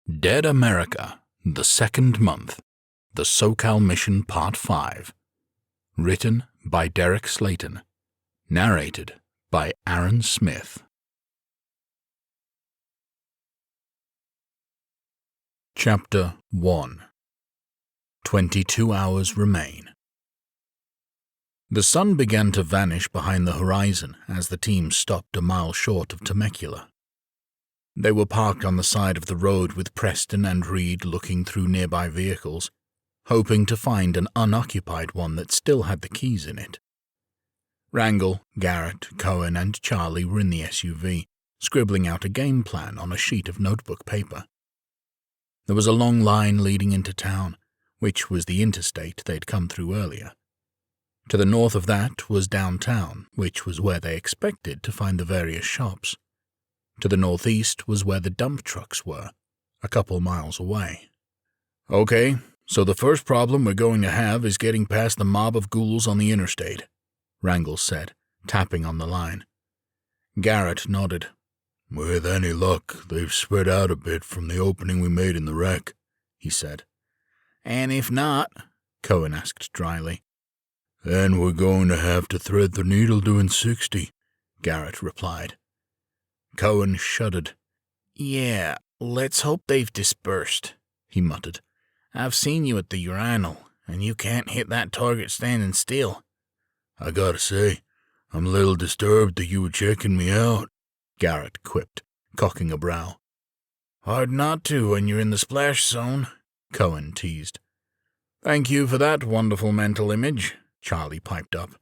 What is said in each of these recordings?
Dead America, the Second Month, the SoCal Mission Part 5. Written by Derek Slayton. Narrated by Aaron Smith. Chapter 1. 22 hours remain. The sun began to vanish behind the horizon as the team stopped a mile short of Temecula. They were parked on the side of the road with Preston and Reed looking through nearby vehicles, hoping to find an unoccupied one that still had the keys in it. Rangel, Garrett, Cohen, and Charlie were in the SUV, scribbling out a game plan on a sheet of notebook paper. There was a long line leading into town, which was the interstate they'd come through earlier. To the north of that was downtown, which was where they expected to find the various shops. To the northeast was where the dump trucks were, a couple miles away. "Okay, so the first problem we're going to have is getting past the mob of ghouls on the interstate," Rangel said, tapping on the line. Garrett nodded. "With any luck, they've spread out a bit from the opening we made in the wreck," he said. "And if not?" Cohen asked dryly. "Then we're going to have to thread the needle doing 60, Garrett replied. Cohen shuddered. "Yeah, let's hope they've dispersed," he muttered. "I've seen you at the urinal, and you can't hit that target standing still." "I gotta say, I'm a little disturbed that you were checking me out," Garrett quipped, cocking a brow. "Hard not to when you're in the splash zone," Cohen teased. "Thank you for that wonderful mental image," Charlie piped up.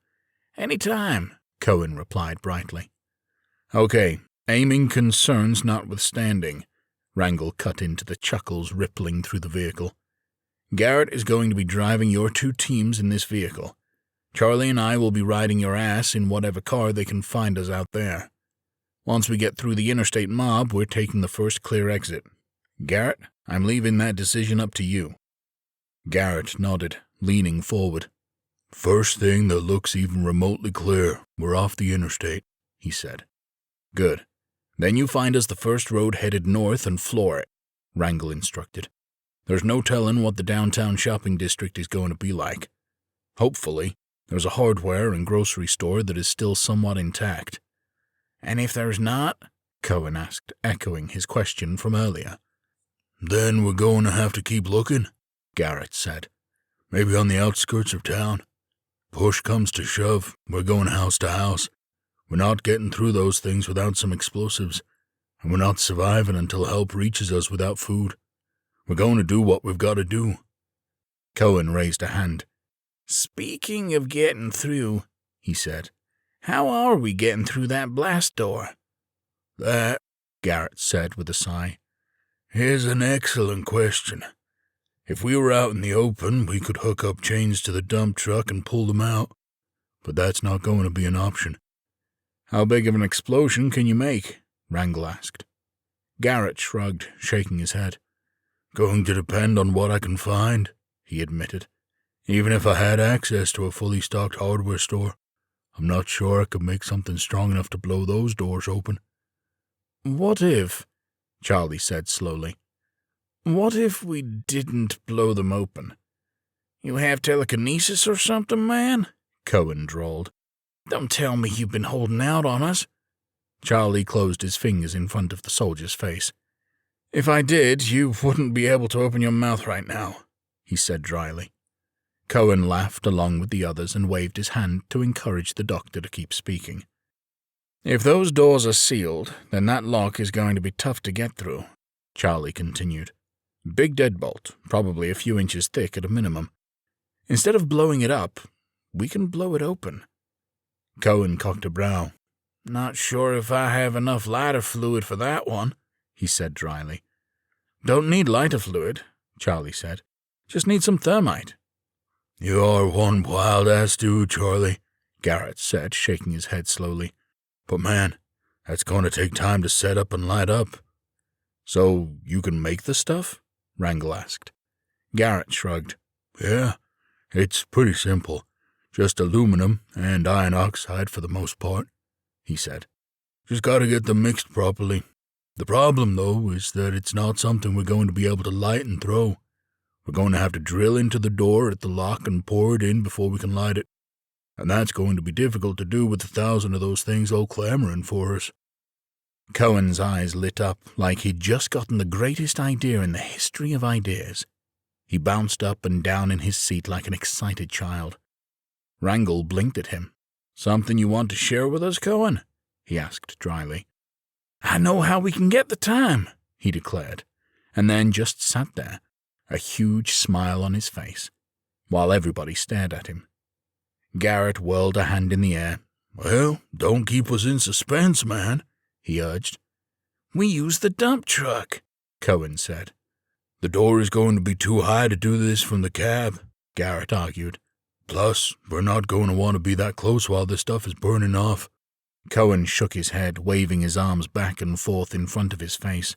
"Any time," Cohen replied brightly. "Okay, aiming concerns notwithstanding," Rangel cut into the chuckles rippling through the vehicle. "Garrett is going to be driving your two teams in this vehicle. Charlie and I will be riding your ass in whatever car they can find us out there. Once we get through the interstate mob, we're taking the first clear exit. Garrett, I'm leaving that decision up to you." Garrett nodded, leaning forward. "First thing that looks even remotely clear, we're off the interstate," he said. "Good. Then you find us the first road headed north and floor it," Rangel instructed. "There's no telling what the downtown shopping district is going to be like. Hopefully, there's a hardware and grocery store that is still somewhat intact." "And if there's not?" Cohen asked, echoing his question from earlier. "Then we're going to have to keep looking," Garrett said. "Maybe on the outskirts of town. Push comes to shove, we're going house to house. We're not getting through those things without some explosives, and we're not surviving until help reaches us without food. We're going to do what we've got to do." Cohen raised a hand. "Speaking of getting through," he said, "how are we getting through that blast door?" "That," Garrett said with a sigh, "is an excellent question. If we were out in the open, we could hook up chains to the dump truck and pull them out, but that's not going to be an option." "How big of an explosion can you make?" Rangel asked. Garrett shrugged, shaking his head. "Going to depend on what I can find," he admitted. "Even if I had access to a fully stocked hardware store, I'm not sure I could make something strong enough to blow those doors open." "What if," Charlie said slowly, "what if we didn't blow them open?" "You have telekinesis or something, man?" Cohen drawled. "Don't tell me you've been holding out on us." Charlie closed his fingers in front of the soldier's face. "If I did, you wouldn't be able to open your mouth right now," he said dryly. Cohen laughed along with the others and waved his hand to encourage the doctor to keep speaking. "If those doors are sealed, then that lock is going to be tough to get through," Charlie continued. "Big deadbolt, probably a few inches thick at a minimum. Instead of blowing it up, we can blow it open." Cohen cocked a brow. "Not sure if I have enough lighter fluid for that one," he said dryly. "Don't need lighter fluid," Charlie said. "Just need some thermite." "You are one wild-ass dude, Charlie," Garrett said, shaking his head slowly. "But man, that's going to take time to set up and light up." "So you can make the stuff?" Rangel asked. Garrett shrugged. "Yeah, it's pretty simple. Just aluminum and iron oxide for the most part," he said. "Just got to get them mixed properly. The problem, though, is that it's not something we're going to be able to light and throw. We're going to have to drill into the door at the lock and pour it in before we can light it. And that's going to be difficult to do with 1,000 of those things all clamoring for us." Cohen's eyes lit up like he'd just gotten the greatest idea in the history of ideas. He bounced up and down in his seat like an excited child. Wrangle blinked at him. "Something you want to share with us, Cohen?" he asked dryly. "I know how we can get the time," he declared, and then just sat there, a huge smile on his face, while everybody stared at him. Garrett whirled a hand in the air. "Well, don't keep us in suspense, man," he urged. "We use the dump truck," Cohen said. "The door is going to be too high to do this from the cab," Garrett argued. "Plus, we're not going to want to be that close while this stuff is burning off." Cohen shook his head, waving his arms back and forth in front of his face.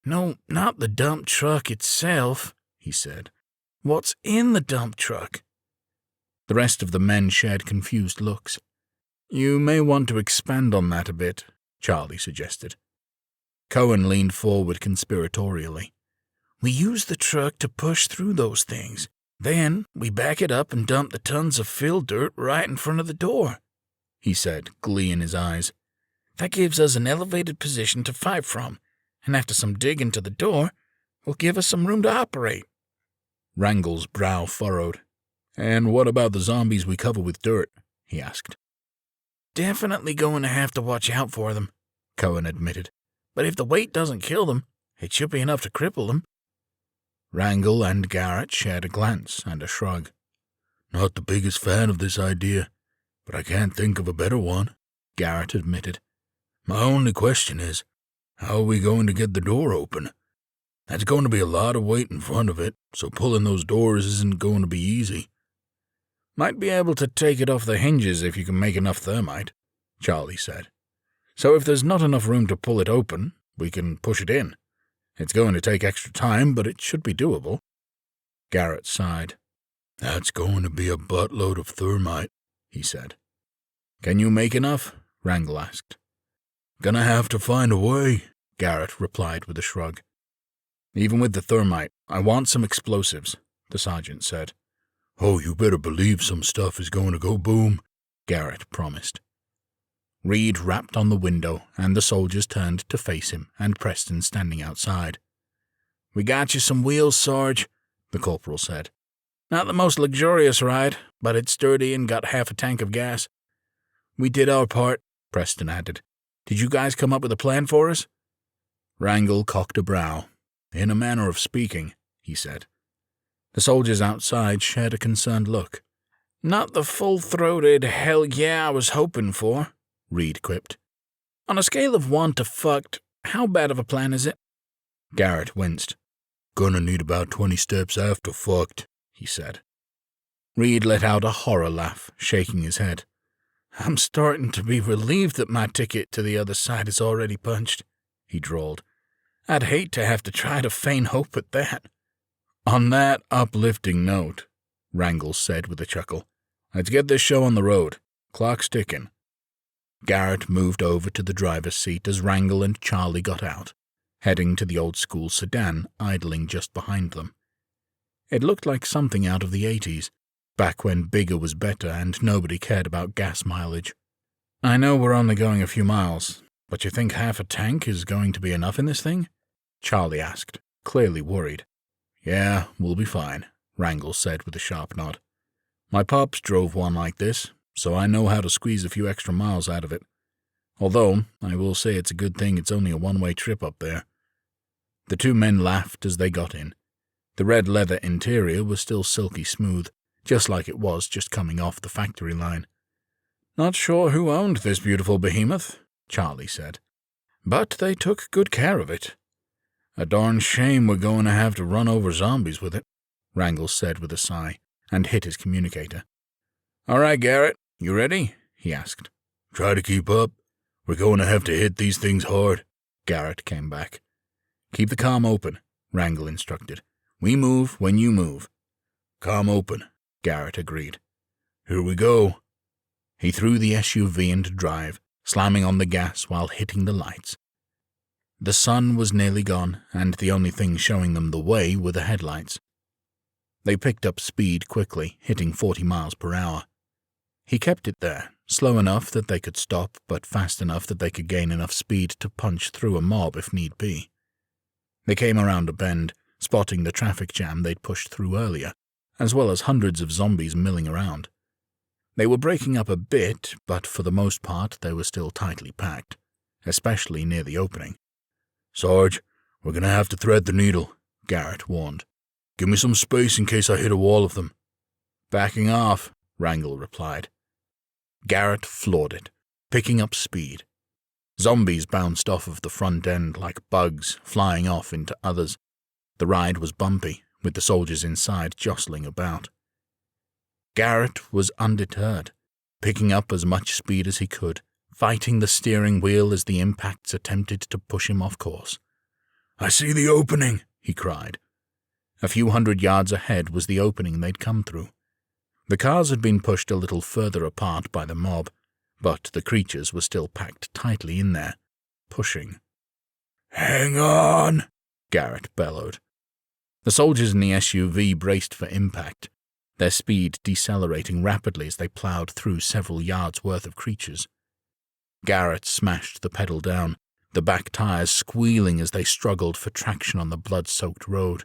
"No, not the dump truck itself," he said. "What's in the dump truck?" The rest of the men shared confused looks. "You may want to expand on that a bit," Charlie suggested. Cohen leaned forward conspiratorially. "We use the truck to push through those things. Then we back it up and dump the tons of fill dirt right in front of the door," he said, glee in his eyes. "That gives us an elevated position to fight from, and after some digging to the door, will give us some room to operate." Wrangle's brow furrowed. "And what about the zombies we cover with dirt?" he asked. "Definitely going to have to watch out for them," Cohen admitted. "But if the weight doesn't kill them, it should be enough to cripple them." Wrangle and Garrett shared a glance and a shrug. "Not the biggest fan of this idea, but I can't think of a better one," Garrett admitted. "My only question is, how are we going to get the door open? That's going to be a lot of weight in front of it, so pulling those doors isn't going to be easy." "Might be able to take it off the hinges if you can make enough thermite," Charlie said. "So if there's not enough room to pull it open, we can push it in. It's going to take extra time, but it should be doable." Garrett sighed. "That's going to be a buttload of thermite," he said. "Can you make enough?" Wrangle asked. "Gonna have to find a way," Garrett replied with a shrug. "Even with the thermite, I want some explosives," the sergeant said. "Oh, you better believe some stuff is going to go boom," Garrett promised. Reed rapped on the window, and the soldiers turned to face him and Preston standing outside. "We got you some wheels, Sarge," the corporal said. "Not the most luxurious ride, but it's sturdy and got half a tank of gas." "We did our part," Preston added. "Did you guys come up with a plan for us?" Wrangle cocked a brow. "In a manner of speaking," he said. The soldiers outside shared a concerned look. "Not the full-throated hell yeah I was hoping for," Reed quipped. "On a scale of 1 to fucked, how bad of a plan is it?" Garrett winced. "Gonna need about 20 steps after fucked," he said. Reed let out a horror laugh, shaking his head. "I'm starting to be relieved that my ticket to the other side is already punched," he drawled. "I'd hate to have to try to feign hope at that." "On that uplifting note," Wrangle said with a chuckle, "let's get this show on the road. Clock's ticking." Garrett moved over to the driver's seat as Wrangle and Charlie got out, heading to the old-school sedan idling just behind them. It looked like something out of the 80s, back when bigger was better and nobody cared about gas mileage. "I know we're only going a few miles, but you think half a tank is going to be enough in this thing?" Charlie asked, clearly worried. "Yeah, we'll be fine," Wrangle said with a sharp nod. "My pops drove one like this, so I know how to squeeze a few extra miles out of it. Although, I will say it's a good thing it's only a one-way trip up there." The two men laughed as they got in. The red leather interior was still silky smooth, just like it was just coming off the factory line. "Not sure who owned this beautiful behemoth," Charlie said, "but they took good care of it." "A darn shame we're going to have to run over zombies with it," Wrangle said with a sigh, and hit his communicator. "All right, Garrett, you ready?" he asked. "Try to keep up. We're going to have to hit these things hard," Garrett came back. "Keep the comm open," Wrangle instructed. "We move when you move." "Comm open," Garrett agreed. "Here we go." He threw the SUV into drive, slamming on the gas while hitting the lights. The sun was nearly gone, and the only thing showing them the way were the headlights. They picked up speed quickly, hitting 40 miles per hour. He kept it there, slow enough that they could stop, but fast enough that they could gain enough speed to punch through a mob if need be. They came around a bend, spotting the traffic jam they'd pushed through earlier, as well as hundreds of zombies milling around. They were breaking up a bit, but for the most part they were still tightly packed, especially near the opening. "Sarge, we're going to have to thread the needle," Garrett warned. "Give me some space in case I hit a wall of them." "Backing off," Wrangle replied. Garrett floored it, picking up speed. Zombies bounced off of the front end like bugs, flying off into others. The ride was bumpy, with the soldiers inside jostling about. Garrett was undeterred, picking up as much speed as he could, fighting the steering wheel as the impacts attempted to push him off course. "I see the opening," he cried. A few hundred yards ahead was the opening they'd come through. The cars had been pushed a little further apart by the mob, but the creatures were still packed tightly in there, pushing. "Hang on!" Garrett bellowed. The soldiers in the SUV braced for impact, their speed decelerating rapidly as they plowed through several yards' worth of creatures. Garrett smashed the pedal down, the back tires squealing as they struggled for traction on the blood-soaked road.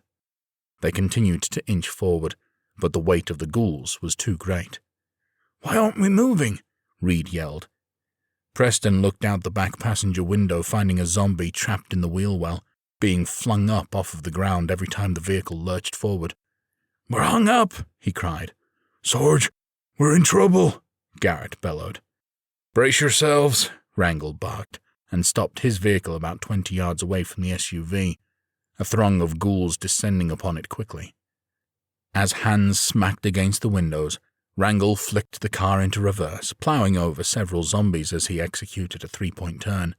They continued to inch forward, but the weight of the ghouls was too great. "Why aren't we moving?" Reed yelled. Preston looked out the back passenger window, finding a zombie trapped in the wheel well, being flung up off of the ground every time the vehicle lurched forward. "We're hung up!" he cried. "Sarge, we're in trouble!" Garrett bellowed. "Brace yourselves," Wrangle barked, and stopped his vehicle about 20 yards away from the SUV, a throng of ghouls descending upon it quickly. As hands smacked against the windows, Wrangle flicked the car into reverse, plowing over several zombies as he executed a 3-point turn.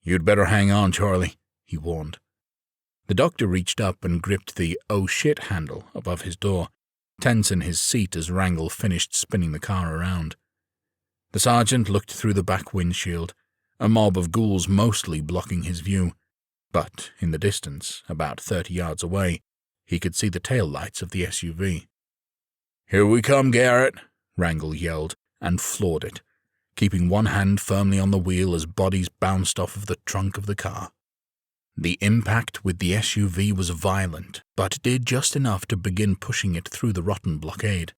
"You'd better hang on, Charlie," he warned. The doctor reached up and gripped the "oh shit" handle above his door, tense in his seat as Wrangle finished spinning the car around. The sergeant looked through the back windshield, a mob of ghouls mostly blocking his view, but in the distance, about 30 yards away, he could see the tail lights of the SUV. "Here we come, Garrett," Wrangle yelled, and floored it, keeping one hand firmly on the wheel as bodies bounced off of the trunk of the car. The impact with the SUV was violent, but did just enough to begin pushing it through the rotten blockade.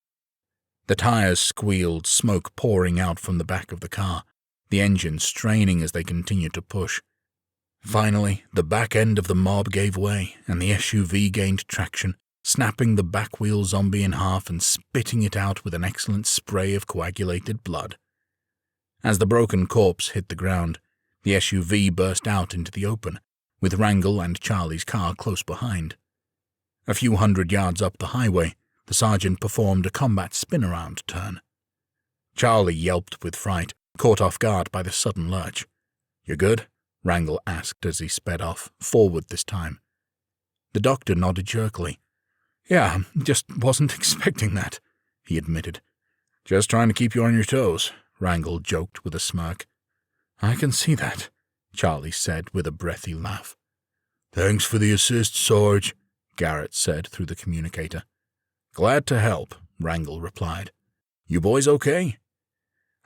The tires squealed, smoke pouring out from the back of the car, the engine straining as they continued to push. Finally, the back end of the mob gave way, and the SUV gained traction, snapping the back wheel zombie in half and spitting it out with an excellent spray of coagulated blood. As the broken corpse hit the ground, the SUV burst out into the open, with Wrangle and Charlie's car close behind. A few hundred yards up the highway, the sergeant performed a combat spin-around turn. Charlie yelped with fright, caught off guard by the sudden lurch. "You good?" Wrangle asked as he sped off, forward this time. The doctor nodded jerkily. "Yeah, just wasn't expecting that," he admitted. "Just trying to keep you on your toes," Wrangle joked with a smirk. "I can see that," Charlie said with a breathy laugh. "Thanks for the assist, Sarge," Garrett said through the communicator. "Glad to help," Wrangle replied. "You boys okay?"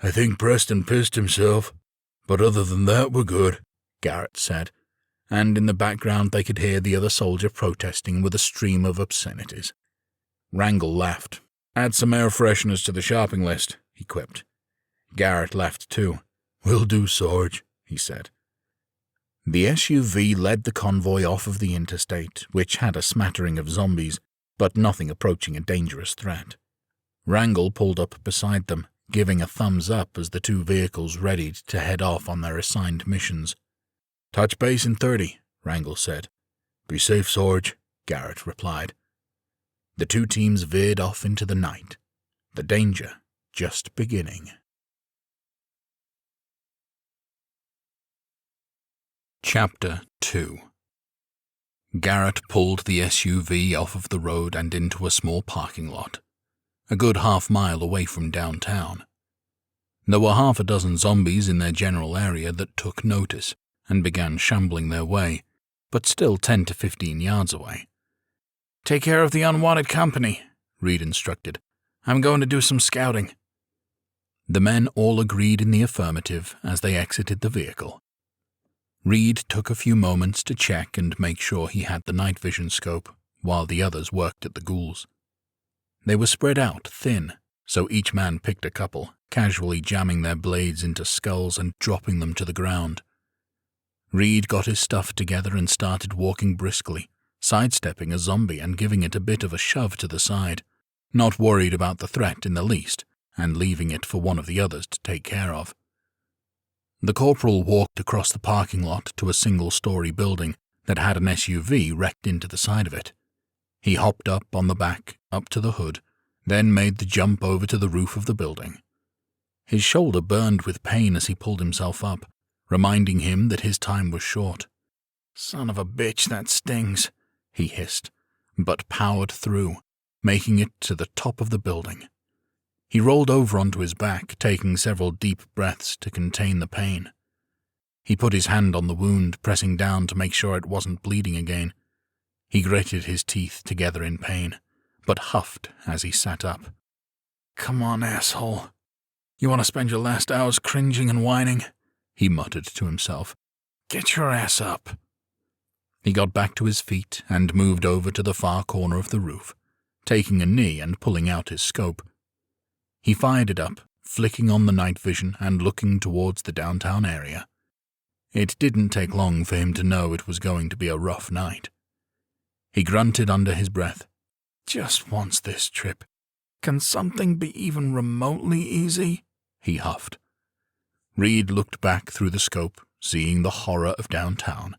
"I think Preston pissed himself, but other than that we're good," Garrett said, and in the background they could hear the other soldier protesting with a stream of obscenities. Wrangle laughed. "Add some air fresheners to the shopping list," he quipped. Garrett laughed too. "Will do, Sarge," he said. The SUV led the convoy off of the interstate, which had a smattering of zombies, but nothing approaching a dangerous threat. Wrangle pulled up beside them, giving a thumbs up as the two vehicles readied to head off on their assigned missions. "Touch base in 30, Wrangle said. "Be safe, Sarge," Garrett replied. The two teams veered off into the night, the danger just beginning. Chapter 2. Garrett pulled the SUV off of the road and into a small parking lot, a good half-mile away from downtown. There were half a dozen zombies in their general area that took notice, and began shambling their way, but still 10 to 15 yards away. "Take care of the unwanted company," Reed instructed. "I'm going to do some scouting." The men all agreed in the affirmative as they exited the vehicle. Reed took a few moments to check and make sure he had the night vision scope, while the others worked at the ghouls. They were spread out thin, so each man picked a couple, casually jamming their blades into skulls and dropping them to the ground. Reed got his stuff together and started walking briskly, sidestepping a zombie and giving it a bit of a shove to the side, not worried about the threat in the least, and leaving it for one of the others to take care of. The corporal walked across the parking lot to a single-story building that had an SUV wrecked into the side of it. He hopped up on the back, up to the hood, then made the jump over to the roof of the building. His shoulder burned with pain as he pulled himself up, reminding him that his time was short. "Son of a bitch, that stings," he hissed, but powered through, making it to the top of the building. He rolled over onto his back, taking several deep breaths to contain the pain. He put his hand on the wound, pressing down to make sure it wasn't bleeding again. He gritted his teeth together in pain, but huffed as he sat up. "Come on, asshole. You want to spend your last hours cringing and whining?" he muttered to himself. "Get your ass up." He got back to his feet and moved over to the far corner of the roof, taking a knee and pulling out his scope. He fired it up, flicking on the night vision and looking towards the downtown area. It didn't take long for him to know it was going to be a rough night. He grunted under his breath. "Just once this trip. Can something be even remotely easy?" he huffed. Reed looked back through the scope, seeing the horror of downtown.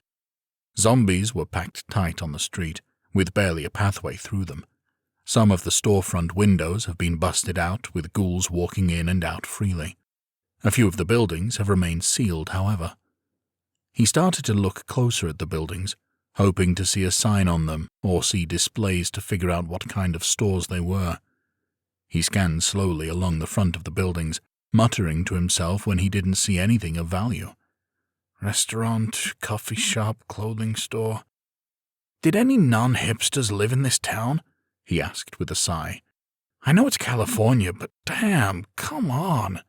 Zombies were packed tight on the street, with barely a pathway through them. Some of the storefront windows have been busted out, with ghouls walking in and out freely. A few of the buildings have remained sealed, however. He started to look closer at the buildings, hoping to see a sign on them or see displays to figure out what kind of stores they were. He scanned slowly along the front of the buildings, muttering to himself when he didn't see anything of value. Restaurant, coffee shop, clothing store. Did any non-hipsters live in this town? He asked with a sigh. I know it's California, but damn, come on.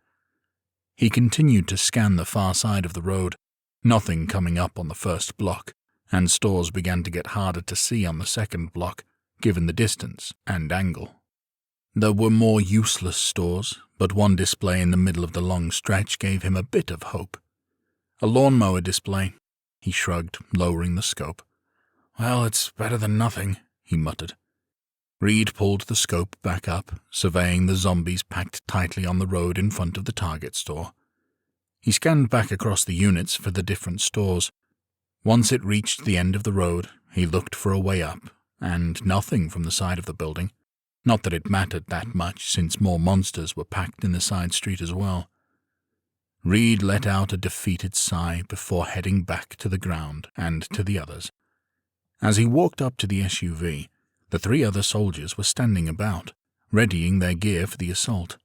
He continued to scan the far side of the road, nothing coming up on the first block, and stores began to get harder to see on the second block, given the distance and angle. There were more useless stores, but one display in the middle of the long stretch gave him a bit of hope. A lawnmower display. He shrugged, lowering the scope. Well, it's better than nothing, he muttered. Reed pulled the scope back up, surveying the zombies packed tightly on the road in front of the Target store. He scanned back across the units for the different stores. Once it reached the end of the road, he looked for a way up, and nothing from the side of the building. Not that it mattered that much, since more monsters were packed in the side street as well. Reed let out a defeated sigh before heading back to the ground and to the others. As he walked up to the SUV, the 3 other soldiers were standing about, readying their gear for the assault.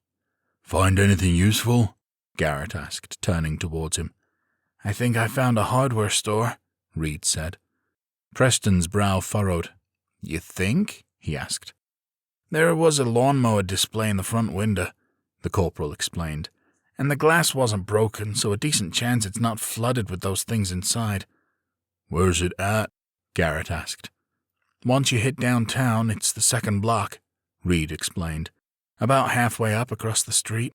"Find anything useful?" Garrett asked, turning towards him. "I think I found a hardware store," Reed said. Preston's brow furrowed. "You think?" he asked. "There was a lawnmower display in the front window," the corporal explained, "and the glass wasn't broken, so a decent chance it's not flooded with those things inside." "Where's it at?" Garrett asked. "Once you hit downtown, it's the second block," Reed explained, "about halfway up across the street."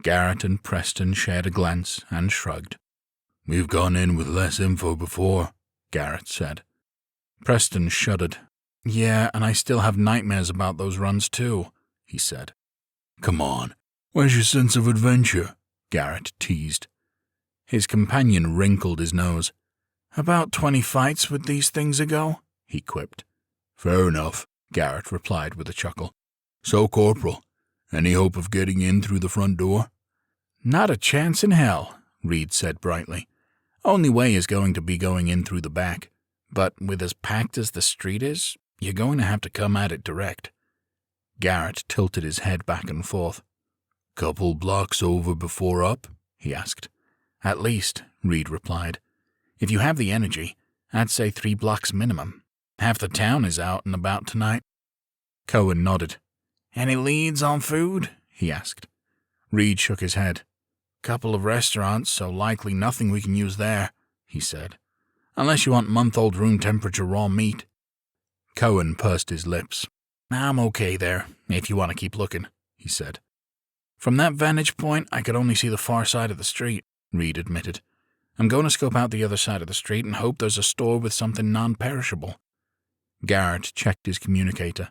Garrett and Preston shared a glance and shrugged. "We've gone in with less info before," Garrett said. Preston shuddered. "Yeah, and I still have nightmares about those runs too," he said. "Come on, where's your sense of adventure?" Garrett teased. His companion wrinkled his nose. "About 20 fights with these things ago," he quipped. "Fair enough," Garrett replied with a chuckle. "So, Corporal, any hope of getting in through the front door?" "Not a chance in hell," Reed said brightly. "Only way is going to be going in through the back, but with as packed as the street is, you're going to have to come at it direct." Garrett tilted his head back and forth. "Couple blocks over before up?" he asked. "At least," Reed replied. If you have the energy, I'd say 3 blocks minimum. Half the town is out and about tonight." Cohen nodded. "Any leads on food?" he asked. Reed shook his head. "Couple of restaurants, so likely nothing we can use there," he said. "Unless you want month-old room temperature raw meat." Cohen pursed his lips. "I'm okay there, if you want to keep looking," he said. "From that vantage point, I could only see the far side of the street," Reed admitted. "I'm going to scope out the other side of the street and hope there's a store with something non-perishable." Garrett checked his communicator.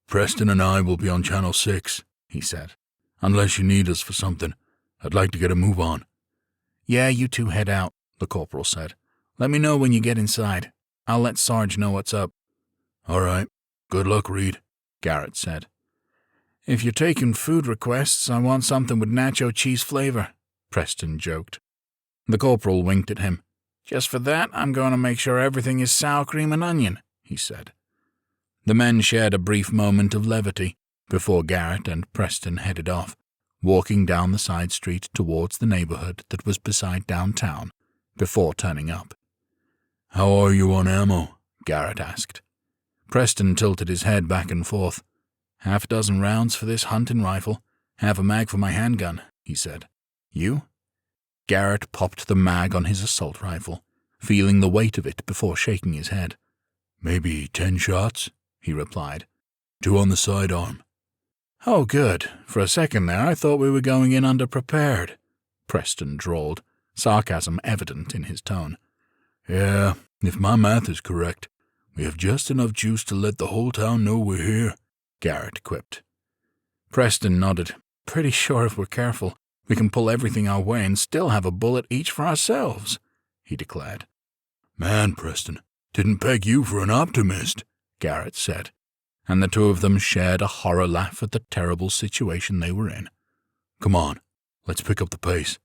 "Preston and I will be on Channel 6, he said. "Unless you need us for something. I'd like to get a move on." "Yeah, you two head out," the corporal said. "Let me know when you get inside. I'll let Sarge know what's up." "All right. Good luck, Reed," Garrett said. "If you're taking food requests, I want something with nacho cheese flavor," Preston joked. The corporal winked at him. "Just for that, I'm going to make sure everything is sour cream and onion," he said. The men shared a brief moment of levity before Garrett and Preston headed off, walking down the side street towards the neighborhood that was beside downtown, before turning up. "How are you on ammo?" Garrett asked. Preston tilted his head back and forth. "Half a dozen rounds for this hunting rifle, half a mag for my handgun," he said. "You?" Garrett popped the mag on his assault rifle, feeling the weight of it before shaking his head. "Maybe 10 shots," he replied. 2 on the sidearm. "Oh, good. For a second there, I thought we were going in underprepared," Preston drawled, sarcasm evident in his tone. "Yeah, if my math is correct, we have just enough juice to let the whole town know we're here," Garrett quipped. Preston nodded. "Pretty sure if we're careful, we can pull everything our way and still have a bullet each for ourselves," he declared. "Man, Preston, didn't peg you for an optimist," Garrett said, and the two of them shared a horror laugh at the terrible situation they were in. "Come on, let's pick up the pace."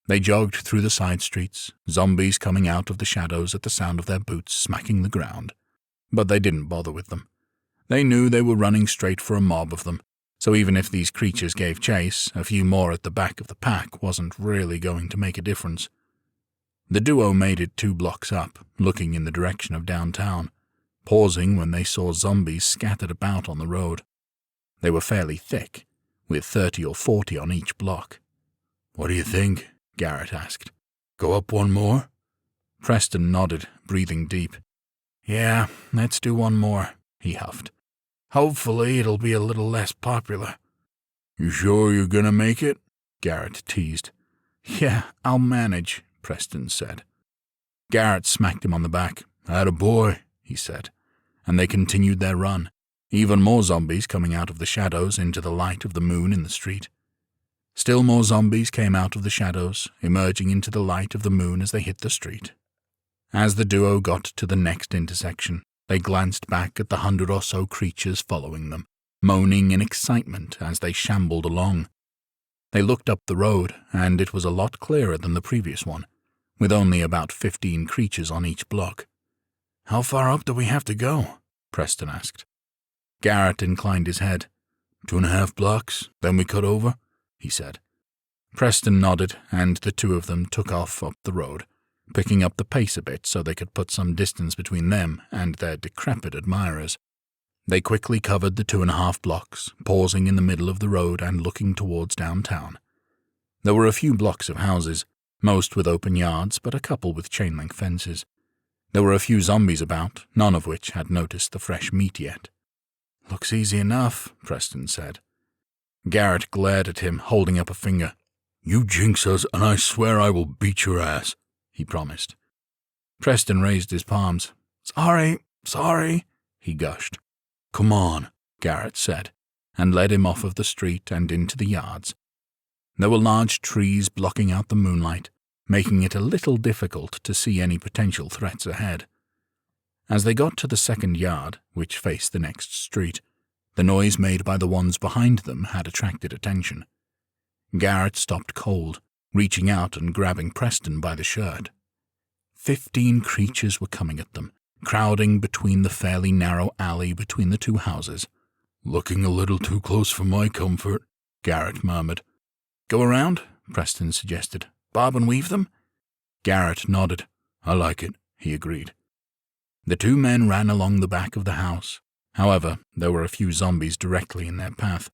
They jogged through the side streets, zombies coming out of the shadows at the sound of their boots smacking the ground. But they didn't bother with them. They knew they were running straight for a mob of them, so even if these creatures gave chase, a few more at the back of the pack wasn't really going to make a difference. The duo made it 2 blocks up, looking in the direction of downtown, pausing when they saw zombies scattered about on the road. They were fairly thick, with 30 or 40 on each block. "What do you think?" Garrett asked. "Go up one more?" Preston nodded, breathing deep. "Yeah, let's do one more," he huffed. "Hopefully it'll be a little less popular." "You sure you're gonna make it?" Garrett teased. "Yeah, I'll manage," Preston said. Garrett smacked him on the back. "Atta boy," he said, and they continued their run, even more zombies coming out of the shadows into the light of the moon in the street. Still more zombies came out of the shadows, emerging into the light of the moon as they hit the street. As the duo got to the next intersection, they glanced back at the 100 or so creatures following them, moaning in excitement as they shambled along. They looked up the road, and it was a lot clearer than the previous one, with only about 15 creatures on each block. "How far up do we have to go?" Preston asked. Garrett inclined his head. 2.5 blocks, then we cut over, he said. Preston nodded, and the two of them took off up the road, picking up the pace a bit so they could put some distance between them and their decrepit admirers. They quickly covered the 2.5 blocks, pausing in the middle of the road and looking towards downtown. There were a few blocks of houses, most with open yards, but a couple with chain-link fences. There were a few zombies about, none of which had noticed the fresh meat yet. "Looks easy enough," Preston said. Garrett glared at him, holding up a finger. "You jinx us, and I swear I will beat your ass," he promised. Preston raised his palms. Sorry, he gushed. "Come on," Garrett said, and led him off of the street and into the yards. There were large trees blocking out the moonlight, making it a little difficult to see any potential threats ahead. As they got to the second yard, which faced the next street, the noise made by the ones behind them had attracted attention. Garrett stopped cold, reaching out and grabbing Preston by the shirt. 15 creatures were coming at them, crowding between the fairly narrow alley between the two houses. "Looking a little too close for my comfort," Garrett murmured. "Go around," Preston suggested. "Bob and weave them?" Garrett nodded. I like it, he agreed. The two men ran along the back of the house. However, there were a few zombies directly in their path.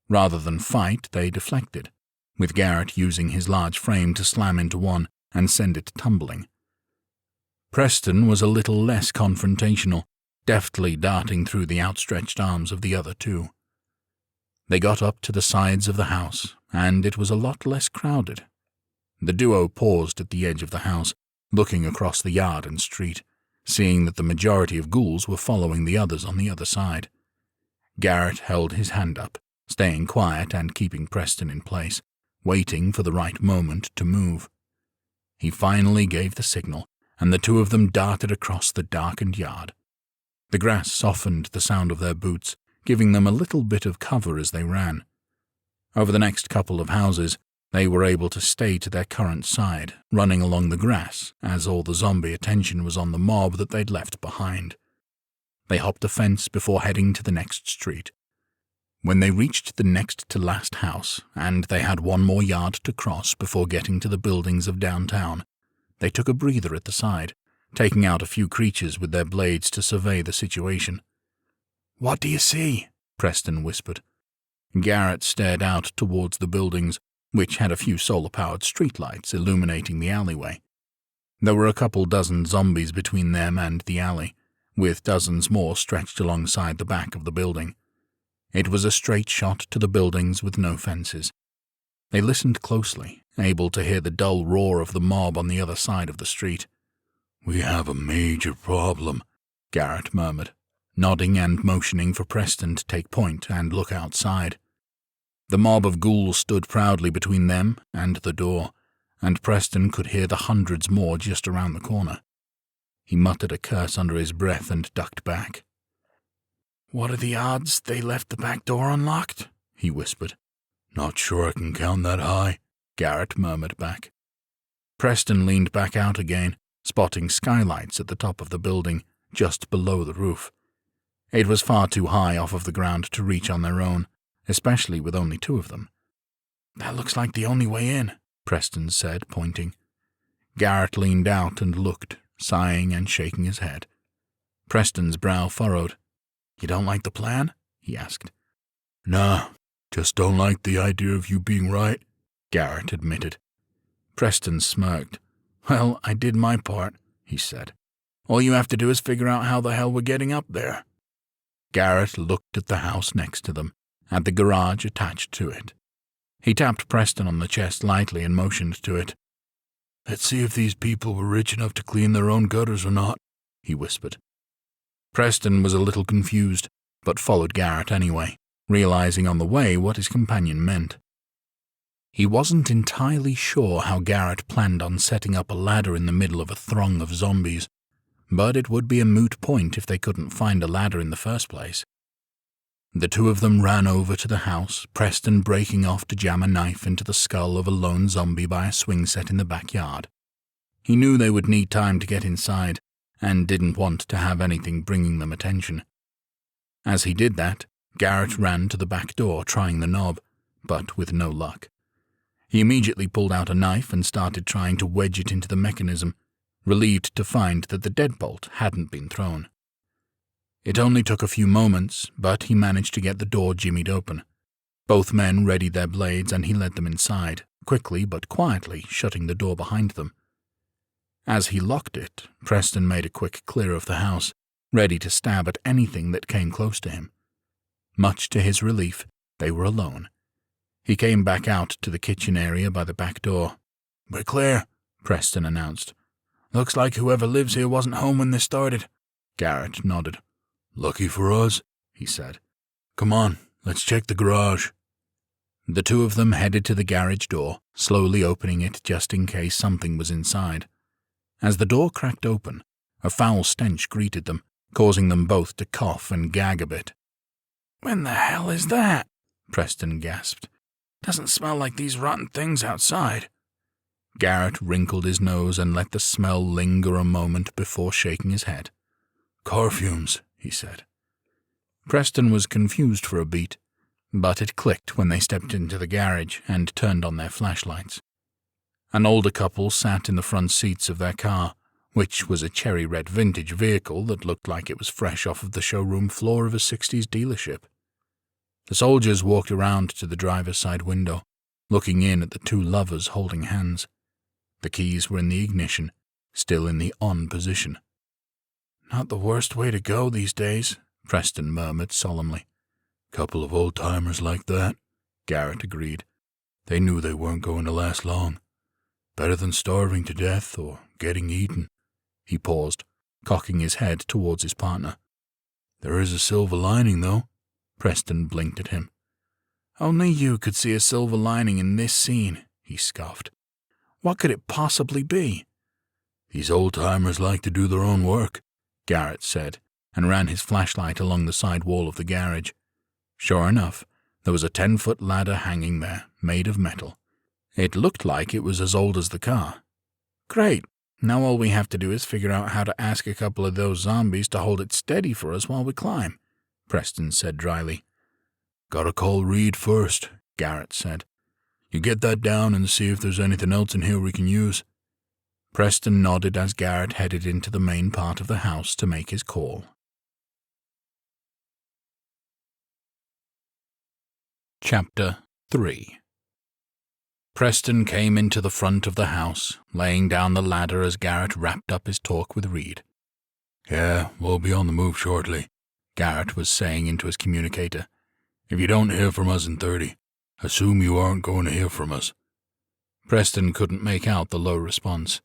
Rather than fight, they deflected, with Garrett using his large frame to slam into one and send it tumbling. Preston was a little less confrontational, deftly darting through the outstretched arms of the other two. They got up to the sides of the house, and it was a lot less crowded. The duo paused at the edge of the house, looking across the yard and street, seeing that the majority of ghouls were following the others on the other side. Garrett held his hand up, staying quiet and keeping Preston in place, waiting for the right moment to move. He finally gave the signal, and the two of them darted across the darkened yard. The grass softened the sound of their boots, giving them a little bit of cover as they ran. Over the next couple of houses, they were able to stay to their current side, running along the grass, as all the zombie attention was on the mob that they'd left behind. They hopped a fence before heading to the next street. When they reached the next-to-last house, and they had one more yard to cross before getting to the buildings of downtown, they took a breather at the side, taking out a few creatures with their blades to survey the situation. "What do you see?" Preston whispered. Garrett stared out towards the buildings, which had a few solar-powered streetlights illuminating the alleyway. There were a couple dozen zombies between them and the alley, with dozens more stretched alongside the back of the building. It was a straight shot to the buildings with no fences. They listened closely, able to hear the dull roar of the mob on the other side of the street. "We have a major problem," Garrett murmured, nodding and motioning for Preston to take point and look outside. The mob of ghouls stood proudly between them and the door, and Preston could hear the hundreds more just around the corner. He muttered a curse under his breath and ducked back. "What are the odds they left the back door unlocked?" he whispered. "Not sure I can count that high," Garrett murmured back. Preston leaned back out again, spotting skylights at the top of the building, just below the roof. It was far too high off of the ground to reach on their own, especially with only two of them. "That looks like the only way in," Preston said, pointing. Garrett leaned out and looked, sighing and shaking his head. Preston's brow furrowed. "You don't like the plan?" he asked. "Nah, just don't like the idea of you being right," Garrett admitted. Preston smirked. "Well, I did my part," he said. "All you have to do is figure out how the hell we're getting up there." Garrett looked at the house next to them, at the garage attached to it. He tapped Preston on the chest lightly and motioned to it. "Let's see if these people were rich enough to clean their own gutters or not," he whispered. Preston was a little confused, but followed Garrett anyway, realizing on the way what his companion meant. He wasn't entirely sure how Garrett planned on setting up a ladder in the middle of a throng of zombies, but it would be a moot point if they couldn't find a ladder in the first place. The two of them ran over to the house, Preston breaking off to jam a knife into the skull of a lone zombie by a swing set in the backyard. He knew they would need time to get inside, and didn't want to have anything bringing them attention. As he did that, Garrett ran to the back door trying the knob, but with no luck. He immediately pulled out a knife and started trying to wedge it into the mechanism, relieved to find that the deadbolt hadn't been thrown. It only took a few moments, but he managed to get the door jimmied open. Both men readied their blades and he led them inside, quickly but quietly shutting the door behind them. As he locked it, Preston made a quick clear of the house, ready to stab at anything that came close to him. Much to his relief, they were alone. He came back out to the kitchen area by the back door. "We're clear," Preston announced. "Looks like whoever lives here wasn't home when this started." Garrett nodded. "Lucky for us," he said. "Come on, let's check the garage." The two of them headed to the garage door, slowly opening it just in case something was inside. As the door cracked open, a foul stench greeted them, causing them both to cough and gag a bit. "When the hell is that?" Preston gasped. "Doesn't smell like these rotten things outside." Garrett wrinkled his nose and let the smell linger a moment before shaking his head. "Car fumes," he said. Preston was confused for a beat, but it clicked when they stepped into the garage and turned on their flashlights. An older couple sat in the front seats of their car, which was a cherry-red vintage vehicle that looked like it was fresh off of the showroom floor of a 60s dealership. The soldiers walked around to the driver's side window, looking in at the two lovers holding hands. The keys were in the ignition, still in the on position. "Not the worst way to go these days," Preston murmured solemnly. "Couple of old-timers like that," Garrett agreed. "They knew they weren't going to last long. Better than starving to death or getting eaten." He paused, cocking his head towards his partner. "There is a silver lining, though." Preston blinked at him. "Only you could see a silver lining in this scene," he scoffed. "What could it possibly be?" "These old-timers like to do their own work," Garrett said, and ran his flashlight along the side wall of the garage. Sure enough, there was a 10-foot ladder hanging there, made of metal. It looked like it was as old as the car. "Great. Now all we have to do is figure out how to ask a couple of those zombies to hold it steady for us while we climb," Preston said dryly. "Gotta call Reed first," Garrett said. "You get that down and see if there's anything else in here we can use." Preston nodded as Garrett headed into the main part of the house to make his call. Chapter 3. Preston came into the front of the house, laying down the ladder as Garrett wrapped up his talk with Reed. "Yeah, we'll be on the move shortly," Garrett was saying into his communicator. "If you don't hear from us in 30, assume you aren't going to hear from us." Preston couldn't make out the low response.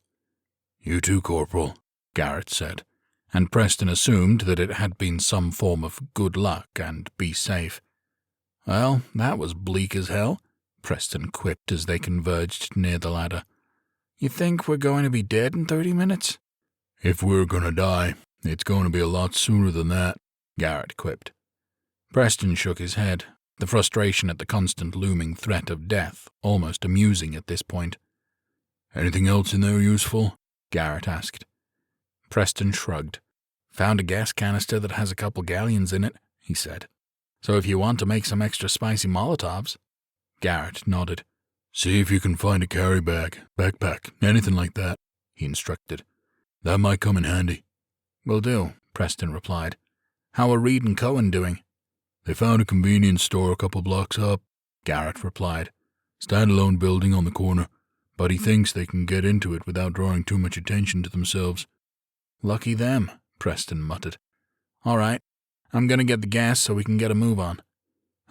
"You too, Corporal," Garrett said, and Preston assumed that it had been some form of good luck and be safe. "Well, that was bleak as hell," Preston quipped as they converged near the ladder. "You think we're going to be dead in 30 minutes? "If we're going to die, it's going to be a lot sooner than that," Garrett quipped. Preston shook his head, the frustration at the constant looming threat of death almost amusing at this point. "Anything else in there useful?" Garrett asked. Preston shrugged. "Found a gas canister that has a couple galleons in it," he said. "So if you want to make some extra spicy Molotovs." Garrett nodded. "See if you can find a carry bag, backpack, anything like that," he instructed. "That might come in handy." "Will do," Preston replied. "How are Reed and Cohen doing?" "They found a convenience store a couple blocks up," Garrett replied. "Standalone building on the corner, but he thinks they can get into it without drawing too much attention to themselves." "Lucky them," Preston muttered. "All right, I'm going to get the gas so we can get a move on."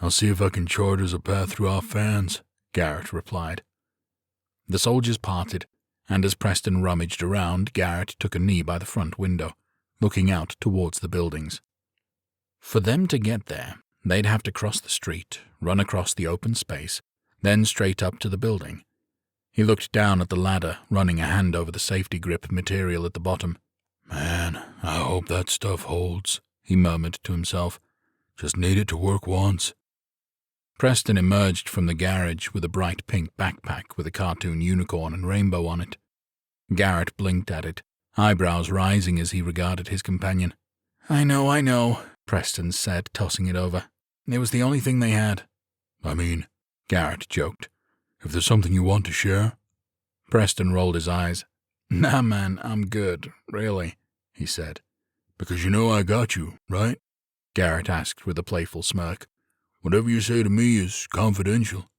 "I'll see if I can charter us a path through our fans," Garrett replied. The soldiers parted, and as Preston rummaged around, Garrett took a knee by the front window, looking out towards the buildings. For them to get there, they'd have to cross the street, run across the open space, then straight up to the building. He looked down at the ladder, running a hand over the safety grip material at the bottom. "Man, I hope that stuff holds," he murmured to himself. "Just need it to work once." Preston emerged from the garage with a bright pink backpack with a cartoon unicorn and rainbow on it. Garrett blinked at it, eyebrows rising as he regarded his companion. I know, Preston said, tossing it over. "It was the only thing they had." "I mean," Garrett joked, "if there's something you want to share." Preston rolled his eyes. "Nah, man, I'm good, really," he said. "Because you know I got you, right?" Garrett asked with a playful smirk. "Whatever you say to me is confidential."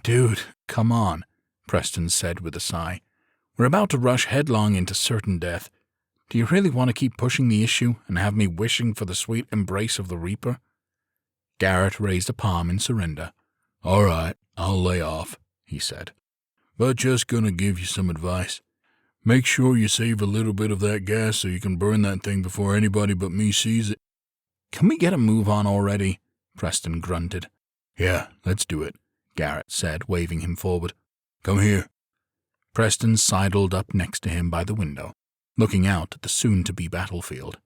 "Dude, come on," Preston said with a sigh. "We're about to rush headlong into certain death. Do you really want to keep pushing the issue and have me wishing for the sweet embrace of the Reaper?" Garrett raised a palm in surrender. "All right, I'll lay off," he said. "But just gonna give you some advice. Make sure you save a little bit of that gas so you can burn that thing before anybody but me sees it." "Can we get a move on already?" Preston grunted. "Yeah, let's do it," Garrett said, waving him forward. "Come here." Preston sidled up next to him by the window, looking out at the soon-to-be battlefield.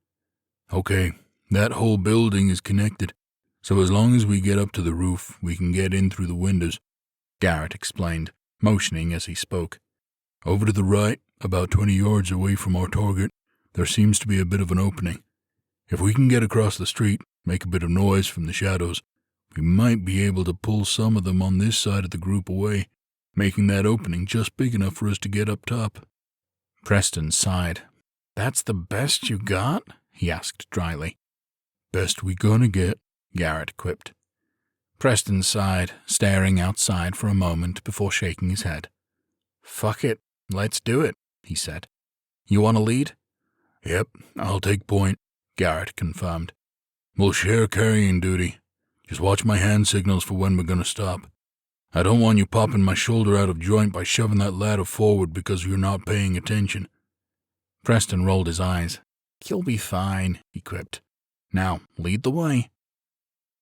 "Okay, that whole building is connected, so as long as we get up to the roof, we can get in through the windows," Garrett explained, motioning as he spoke. "Over to the right, about 20 yards away from our target, there seems to be a bit of an opening. If we can get across the street, make a bit of noise from the shadows, we might be able to pull some of them on this side of the group away, making that opening just big enough for us to get up top." Preston sighed, That's the best you got? He asked dryly. Best we gonna get, Garrett quipped. Preston sighed, staring outside for a moment before shaking his head. Fuck it, let's do it, he said. You want to lead? Yep, I'll take point, Garrett confirmed. We'll share carrying duty. Just watch my hand signals for when we're gonna stop. I don't want you popping my shoulder out of joint by shoving that ladder forward because you're not paying attention. Preston rolled his eyes. You'll be fine, he quipped. Now, lead the way.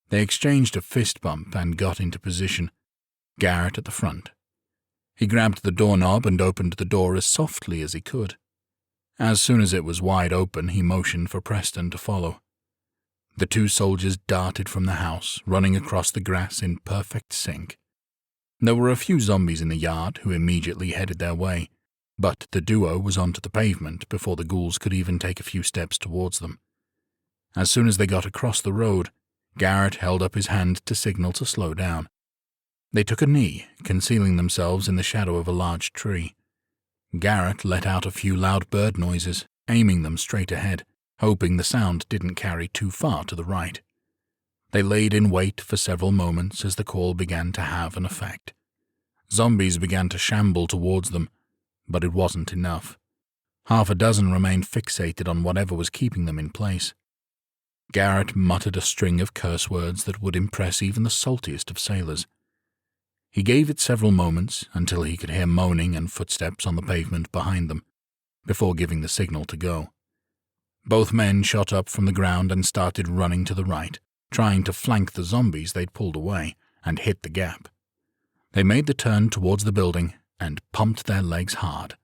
They exchanged a fist bump and got into position, Garrett at the front. He grabbed the doorknob and opened the door as softly as he could. As soon as it was wide open, he motioned for Preston to follow. The two soldiers darted from the house, running across the grass in perfect sync. There were a few zombies in the yard who immediately headed their way, but the duo was onto the pavement before the ghouls could even take a few steps towards them. As soon as they got across the road, Garrett held up his hand to signal to slow down. They took a knee, concealing themselves in the shadow of a large tree. Garrett let out a few loud bird noises, aiming them straight ahead, hoping the sound didn't carry too far to the right. They laid in wait for several moments as the call began to have an effect. Zombies began to shamble towards them, but it wasn't enough. Half a dozen remained fixated on whatever was keeping them in place. Garrett muttered a string of curse words that would impress even the saltiest of sailors. He gave it several moments until he could hear moaning and footsteps on the pavement behind them, before giving the signal to go. Both men shot up from the ground and started running to the right, trying to flank the zombies they'd pulled away and hit the gap. They made the turn towards the building and pumped their legs hard.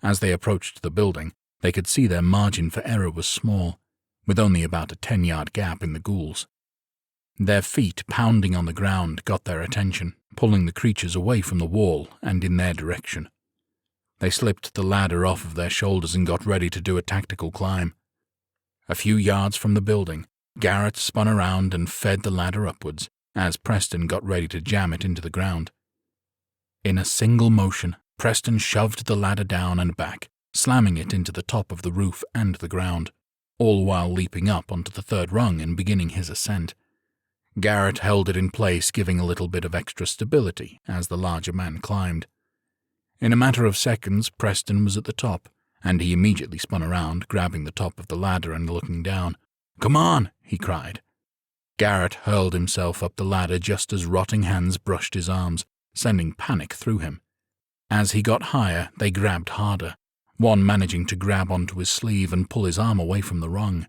As they approached the building, they could see their margin for error was small, with only about a 10-yard gap in the ghouls. Their feet pounding on the ground got their attention, pulling the creatures away from the wall and in their direction. They slipped the ladder off of their shoulders and got ready to do a tactical climb. A few yards from the building, Garrett spun around and fed the ladder upwards, as Preston got ready to jam it into the ground. In a single motion, Preston shoved the ladder down and back, slamming it into the top of the roof and the ground, all while leaping up onto the third rung and beginning his ascent. Garrett held it in place, giving a little bit of extra stability as the larger man climbed. In a matter of seconds, Preston was at the top, and he immediately spun around, grabbing the top of the ladder and looking down. "Come on!" he cried. Garrett hurled himself up the ladder just as rotting hands brushed his arms, sending panic through him. As he got higher, they grabbed harder, one managing to grab onto his sleeve and pull his arm away from the rung.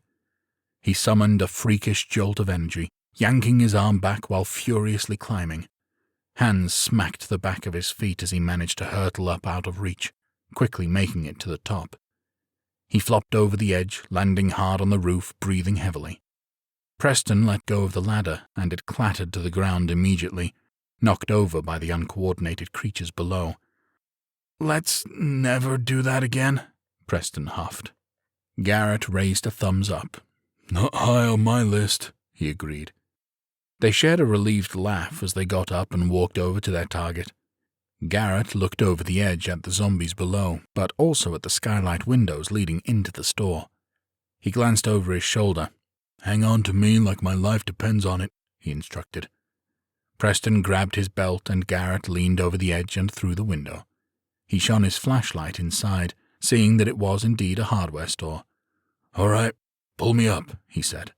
He summoned a freakish jolt of energy, yanking his arm back while furiously climbing. Hands smacked the back of his feet as he managed to hurtle up out of reach, quickly making it to the top. He flopped over the edge, landing hard on the roof, breathing heavily. Preston let go of the ladder, and it clattered to the ground immediately, knocked over by the uncoordinated creatures below. "Let's never do that again," Preston huffed. Garrett raised a thumbs up. "Not high on my list," he agreed. They shared a relieved laugh as they got up and walked over to their target. Garrett looked over the edge at the zombies below, but also at the skylight windows leading into the store. He glanced over his shoulder. "Hang on to me like my life depends on it," he instructed. Preston grabbed his belt and Garrett leaned over the edge and through the window. He shone his flashlight inside, seeing that it was indeed a hardware store. "All right, pull me up," he said.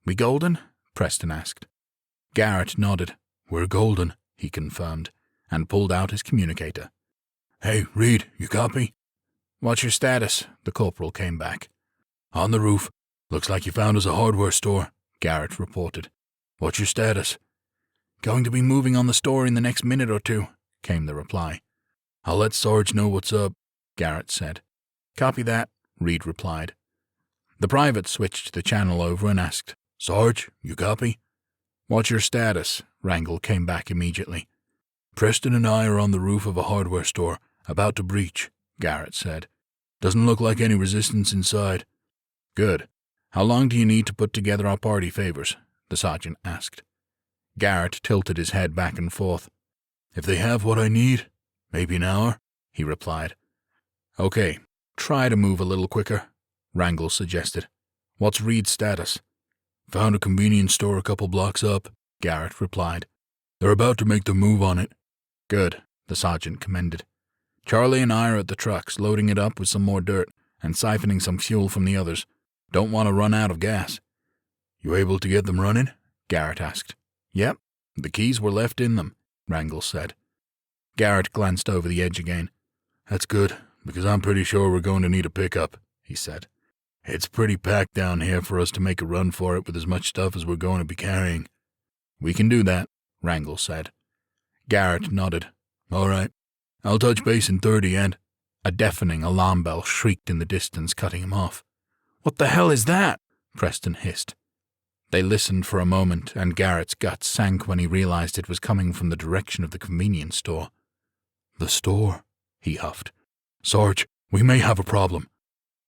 "We golden?" Preston asked. Garrett nodded. "We're golden," he confirmed, and pulled out his communicator. "Hey, Reed, you copy?" "What's your status?" the corporal came back. "On the roof. Looks like you found us a hardware store," Garrett reported. "What's your status?" "Going to be moving on the store in the next minute or two," came the reply. "I'll let Sarge know what's up," Garrett said. "Copy that," Reed replied. The private switched the channel over and asked, "Sarge, you copy?" "What's your status?" Wrangle came back immediately. "Preston and I are on the roof of a hardware store, about to breach," Garrett said. "Doesn't look like any resistance inside." "Good. How long do you need to put together our party favors?" the sergeant asked. Garrett tilted his head back and forth. "If they have what I need, maybe an hour," he replied. "Okay, Try to move a little quicker, Wrangle suggested. What's Reed's status? Found a convenience store a couple blocks up, Garrett replied. They're about to make the move on it. Good, the sergeant commended. Charlie and I are at the trucks, loading it up with some more dirt and siphoning some fuel from the others. Don't want to run out of gas. You able to get them running? Garrett asked. Yep, the keys were left in them, Wrangle said. Garrett glanced over the edge again. That's good, because I'm pretty sure we're going to need a pickup, he said. It's pretty packed down here for us to make a run for it with as much stuff as we're going to be carrying. We can do that, Wrangle said. Garrett nodded. All right. I'll touch base in 30 and... A deafening alarm bell shrieked in the distance, cutting him off. What the hell is that? Preston hissed. They listened for a moment, and Garrett's guts sank when he realized it was coming from the direction of the convenience store. The store, he huffed. Sarge, we may have a problem.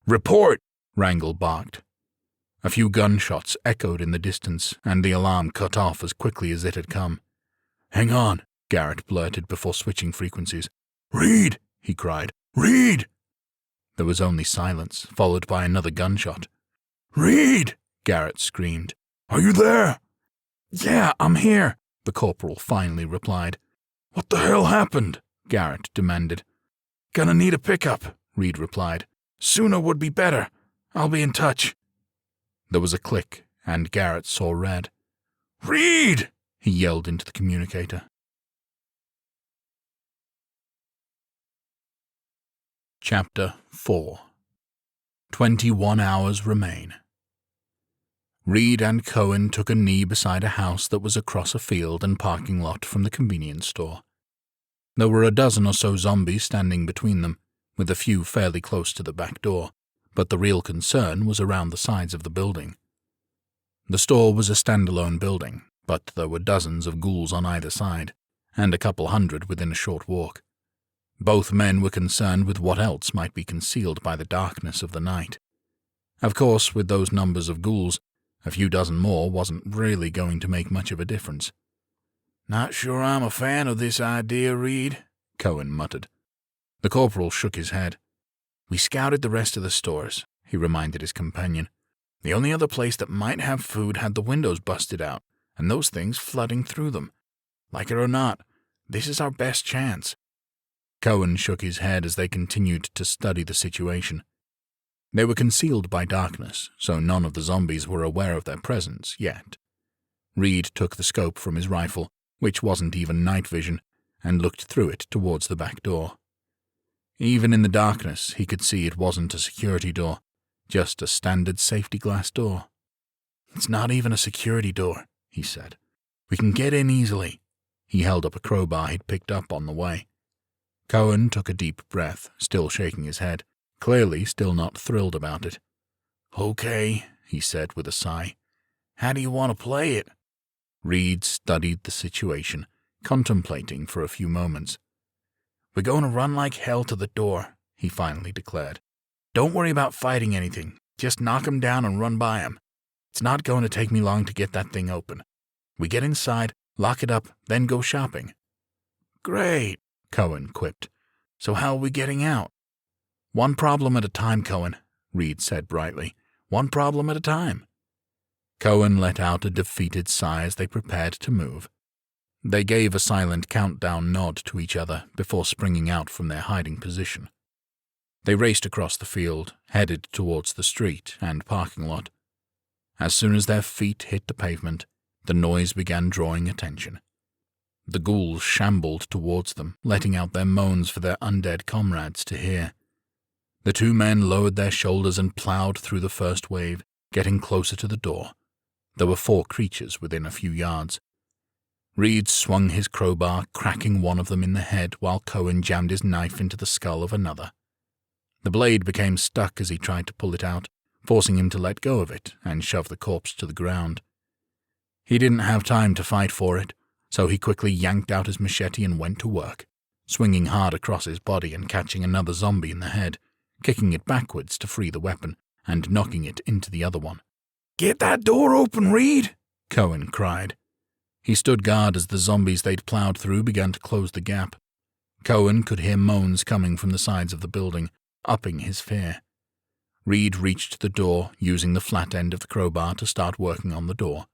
Report! Wrangle barked. A few gunshots echoed in the distance, and the alarm cut off as quickly as it had come. Hang on, Garrett blurted before switching frequencies. Reed! He cried. Reed! There was only silence, followed by another gunshot. Reed! Garrett screamed. Are you there? Yeah, I'm here, the corporal finally replied. What the hell happened? Garrett demanded. Gonna need a pickup, Reed replied. Sooner would be better. I'll be in touch. There was a click, and Garrett saw red. Reed! He yelled into the communicator. Chapter 4 21 hours remain. Reed and Cohen took a knee beside a house that was across a field and parking lot from the convenience store. There were a dozen or so zombies standing between them, with a few fairly close to the back door, but the real concern was around the sides of the building. The store was a standalone building, but there were dozens of ghouls on either side, and a couple hundred within a short walk. Both men were concerned with what else might be concealed by the darkness of the night. Of course, with those numbers of ghouls, a few dozen more wasn't really going to make much of a difference. Not sure I'm a fan of this idea, Reed, Cohen muttered. The corporal shook his head. We scouted the rest of the stores, he reminded his companion. The only other place that might have food had the windows busted out, and those things flooding through them. Like it or not, this is our best chance. Cohen shook his head as they continued to study the situation. They were concealed by darkness, so none of the zombies were aware of their presence yet. Reed took the scope from his rifle, which wasn't even night vision, and looked through it towards the back door. Even in the darkness, he could see it wasn't a security door, just a standard safety glass door. It's not even a security door, he said. We can get in easily. He held up a crowbar he'd picked up on the way. Cohen took a deep breath, still shaking his head, clearly still not thrilled about it. Okay, he said with a sigh. How do you want to play it? Reed studied the situation, contemplating for a few moments. We're going to run like hell to the door, he finally declared. Don't worry about fighting anything. Just knock 'em down and run by 'em. It's not going to take me long to get that thing open. We get inside, lock it up, then go shopping. Great, Cohen quipped. So how are we getting out? One problem at a time, Cohen, Reed said brightly. One problem at a time. Cohen let out a defeated sigh as they prepared to move. They gave a silent countdown nod to each other before springing out from their hiding position. They raced across the field, headed towards the street and parking lot. As soon as their feet hit the pavement, the noise began drawing attention. The ghouls shambled towards them, letting out their moans for their undead comrades to hear. The two men lowered their shoulders and plowed through the first wave, getting closer to the door. There were 4 creatures within a few yards. Reed swung his crowbar, cracking one of them in the head while Cohen jammed his knife into the skull of another. The blade became stuck as he tried to pull it out, forcing him to let go of it and shove the corpse to the ground. He didn't have time to fight for it, so he quickly yanked out his machete and went to work, swinging hard across his body and catching another zombie in the head, kicking it backwards to free the weapon and knocking it into the other one. Get that door open, Reed, Cohen cried. He stood guard as the zombies they'd plowed through began to close the gap. Cohen could hear moans coming from the sides of the building, upping his fear. Reed reached the door, using the flat end of the crowbar to start working on the door.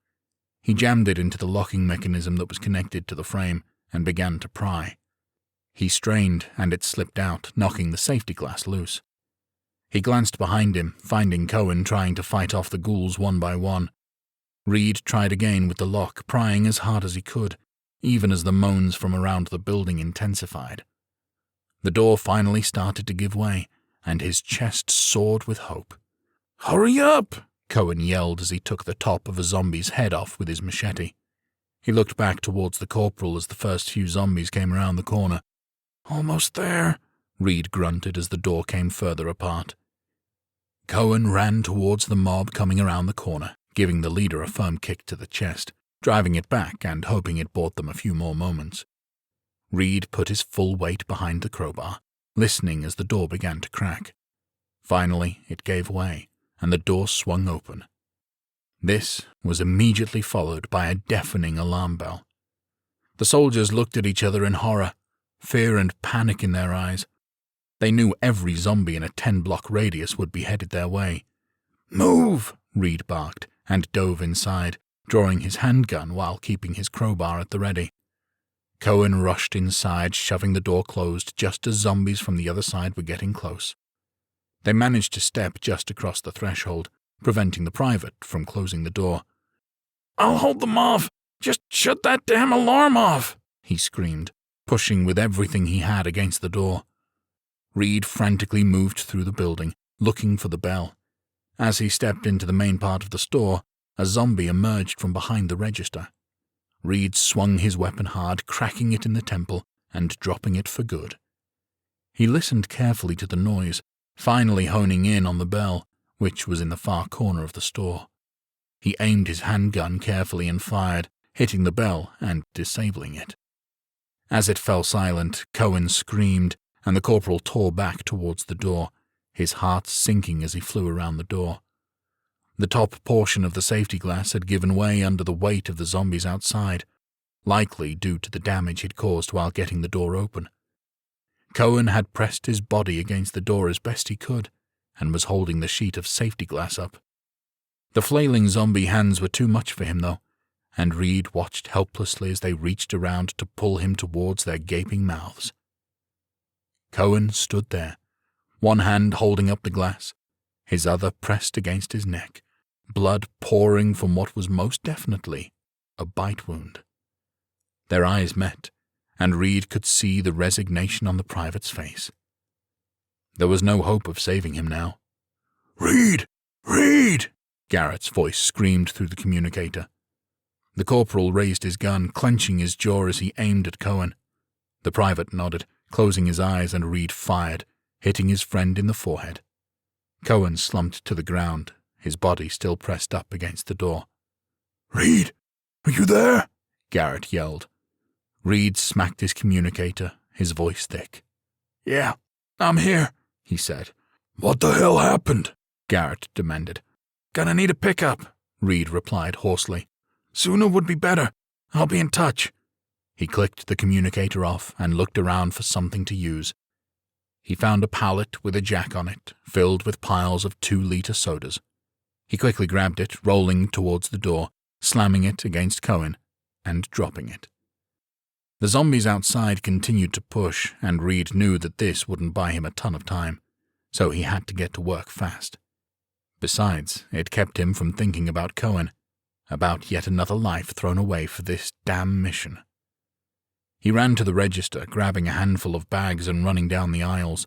He jammed it into the locking mechanism that was connected to the frame and began to pry. He strained, and it slipped out, knocking the safety glass loose. He glanced behind him, finding Cohen trying to fight off the ghouls one by one. Reed tried again with the lock, prying as hard as he could, even as the moans from around the building intensified. The door finally started to give way, and his chest soared with hope. "Hurry up!" Cohen yelled as he took the top of a zombie's head off with his machete. He looked back towards the corporal as the first few zombies came around the corner. "Almost there," Reed grunted as the door came further apart. Cohen ran towards the mob coming around the corner, giving the leader a firm kick to the chest, driving it back and hoping it bought them a few more moments. Reed put his full weight behind the crowbar, listening as the door began to crack. Finally, it gave way, and the door swung open. This was immediately followed by a deafening alarm bell. The soldiers looked at each other in horror, fear and panic in their eyes. They knew every zombie in a 10-block radius would be headed their way. "Move!" Reed barked, and dove inside, drawing his handgun while keeping his crowbar at the ready. Cohen rushed inside, shoving the door closed just as zombies from the other side were getting close. They managed to step just across the threshold, preventing the private from closing the door. "I'll hold them off! Just shut that damn alarm off!" he screamed, pushing with everything he had against the door. Reed frantically moved through the building, looking for the bell. As he stepped into the main part of the store, a zombie emerged from behind the register. Reed swung his weapon hard, cracking it in the temple and dropping it for good. He listened carefully to the noise, finally honing in on the bell, which was in the far corner of the store. He aimed his handgun carefully and fired, hitting the bell and disabling it. As it fell silent, Cohen screamed, and the corporal tore back towards the door, his heart sinking as he flew around the door. The top portion of the safety glass had given way under the weight of the zombies outside, likely due to the damage he'd caused while getting the door open. Cohen had pressed his body against the door as best he could, and was holding the sheet of safety glass up. The flailing zombie hands were too much for him, though, and Reed watched helplessly as they reached around to pull him towards their gaping mouths. Cohen stood there, one hand holding up the glass, his other pressed against his neck, blood pouring from what was most definitely a bite wound. Their eyes met, and Reed could see the resignation on the private's face. There was no hope of saving him now. "Reed! Reed!" Garrett's voice screamed through the communicator. The corporal raised his gun, clenching his jaw as he aimed at Cohen. The private nodded, closing his eyes, and Reed fired, hitting his friend in the forehead. Cohen slumped to the ground, his body still pressed up against the door. "Reed, are you there?" Garrett yelled. Reed smacked his communicator, his voice thick. "Yeah, I'm here," he said. "What the hell happened?" Garrett demanded. "Gonna need a pickup," Reed replied hoarsely. "Sooner would be better. I'll be in touch." He clicked the communicator off and looked around for something to use. He found a pallet with a jack on it, filled with piles of 2-liter sodas. He quickly grabbed it, rolling towards the door, slamming it against Cohen, and dropping it. The zombies outside continued to push, and Reed knew that this wouldn't buy him a ton of time, so he had to get to work fast. Besides, it kept him from thinking about Cohen, about yet another life thrown away for this damn mission. He ran to the register, grabbing a handful of bags and running down the aisles.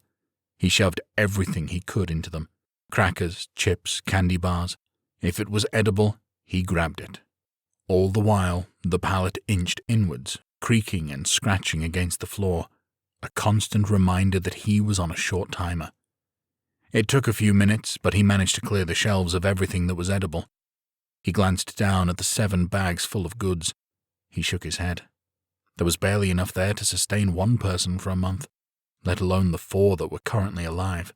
He shoved everything he could into them: crackers, chips, candy bars. If it was edible, he grabbed it. All the while, the pallet inched inwards, creaking and scratching against the floor, a constant reminder that he was on a short timer. It took a few minutes, but he managed to clear the shelves of everything that was edible. He glanced down at the 7 bags full of goods. He shook his head. There was barely enough there to sustain one person for a month, let alone the 4 that were currently alive.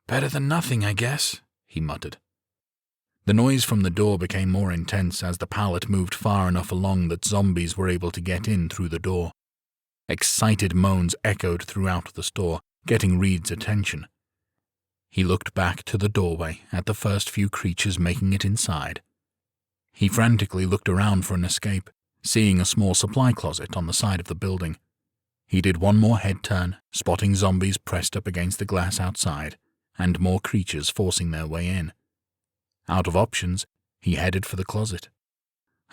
"Better than nothing, I guess," he muttered. The noise from the door became more intense as the pallet moved far enough along that zombies were able to get in through the door. Excited moans echoed throughout the store, getting Reed's attention. He looked back to the doorway at the first few creatures making it inside. He frantically looked around for an escape, seeing a small supply closet on the side of the building. He did one more head turn, spotting zombies pressed up against the glass outside, and more creatures forcing their way in. Out of options, he headed for the closet.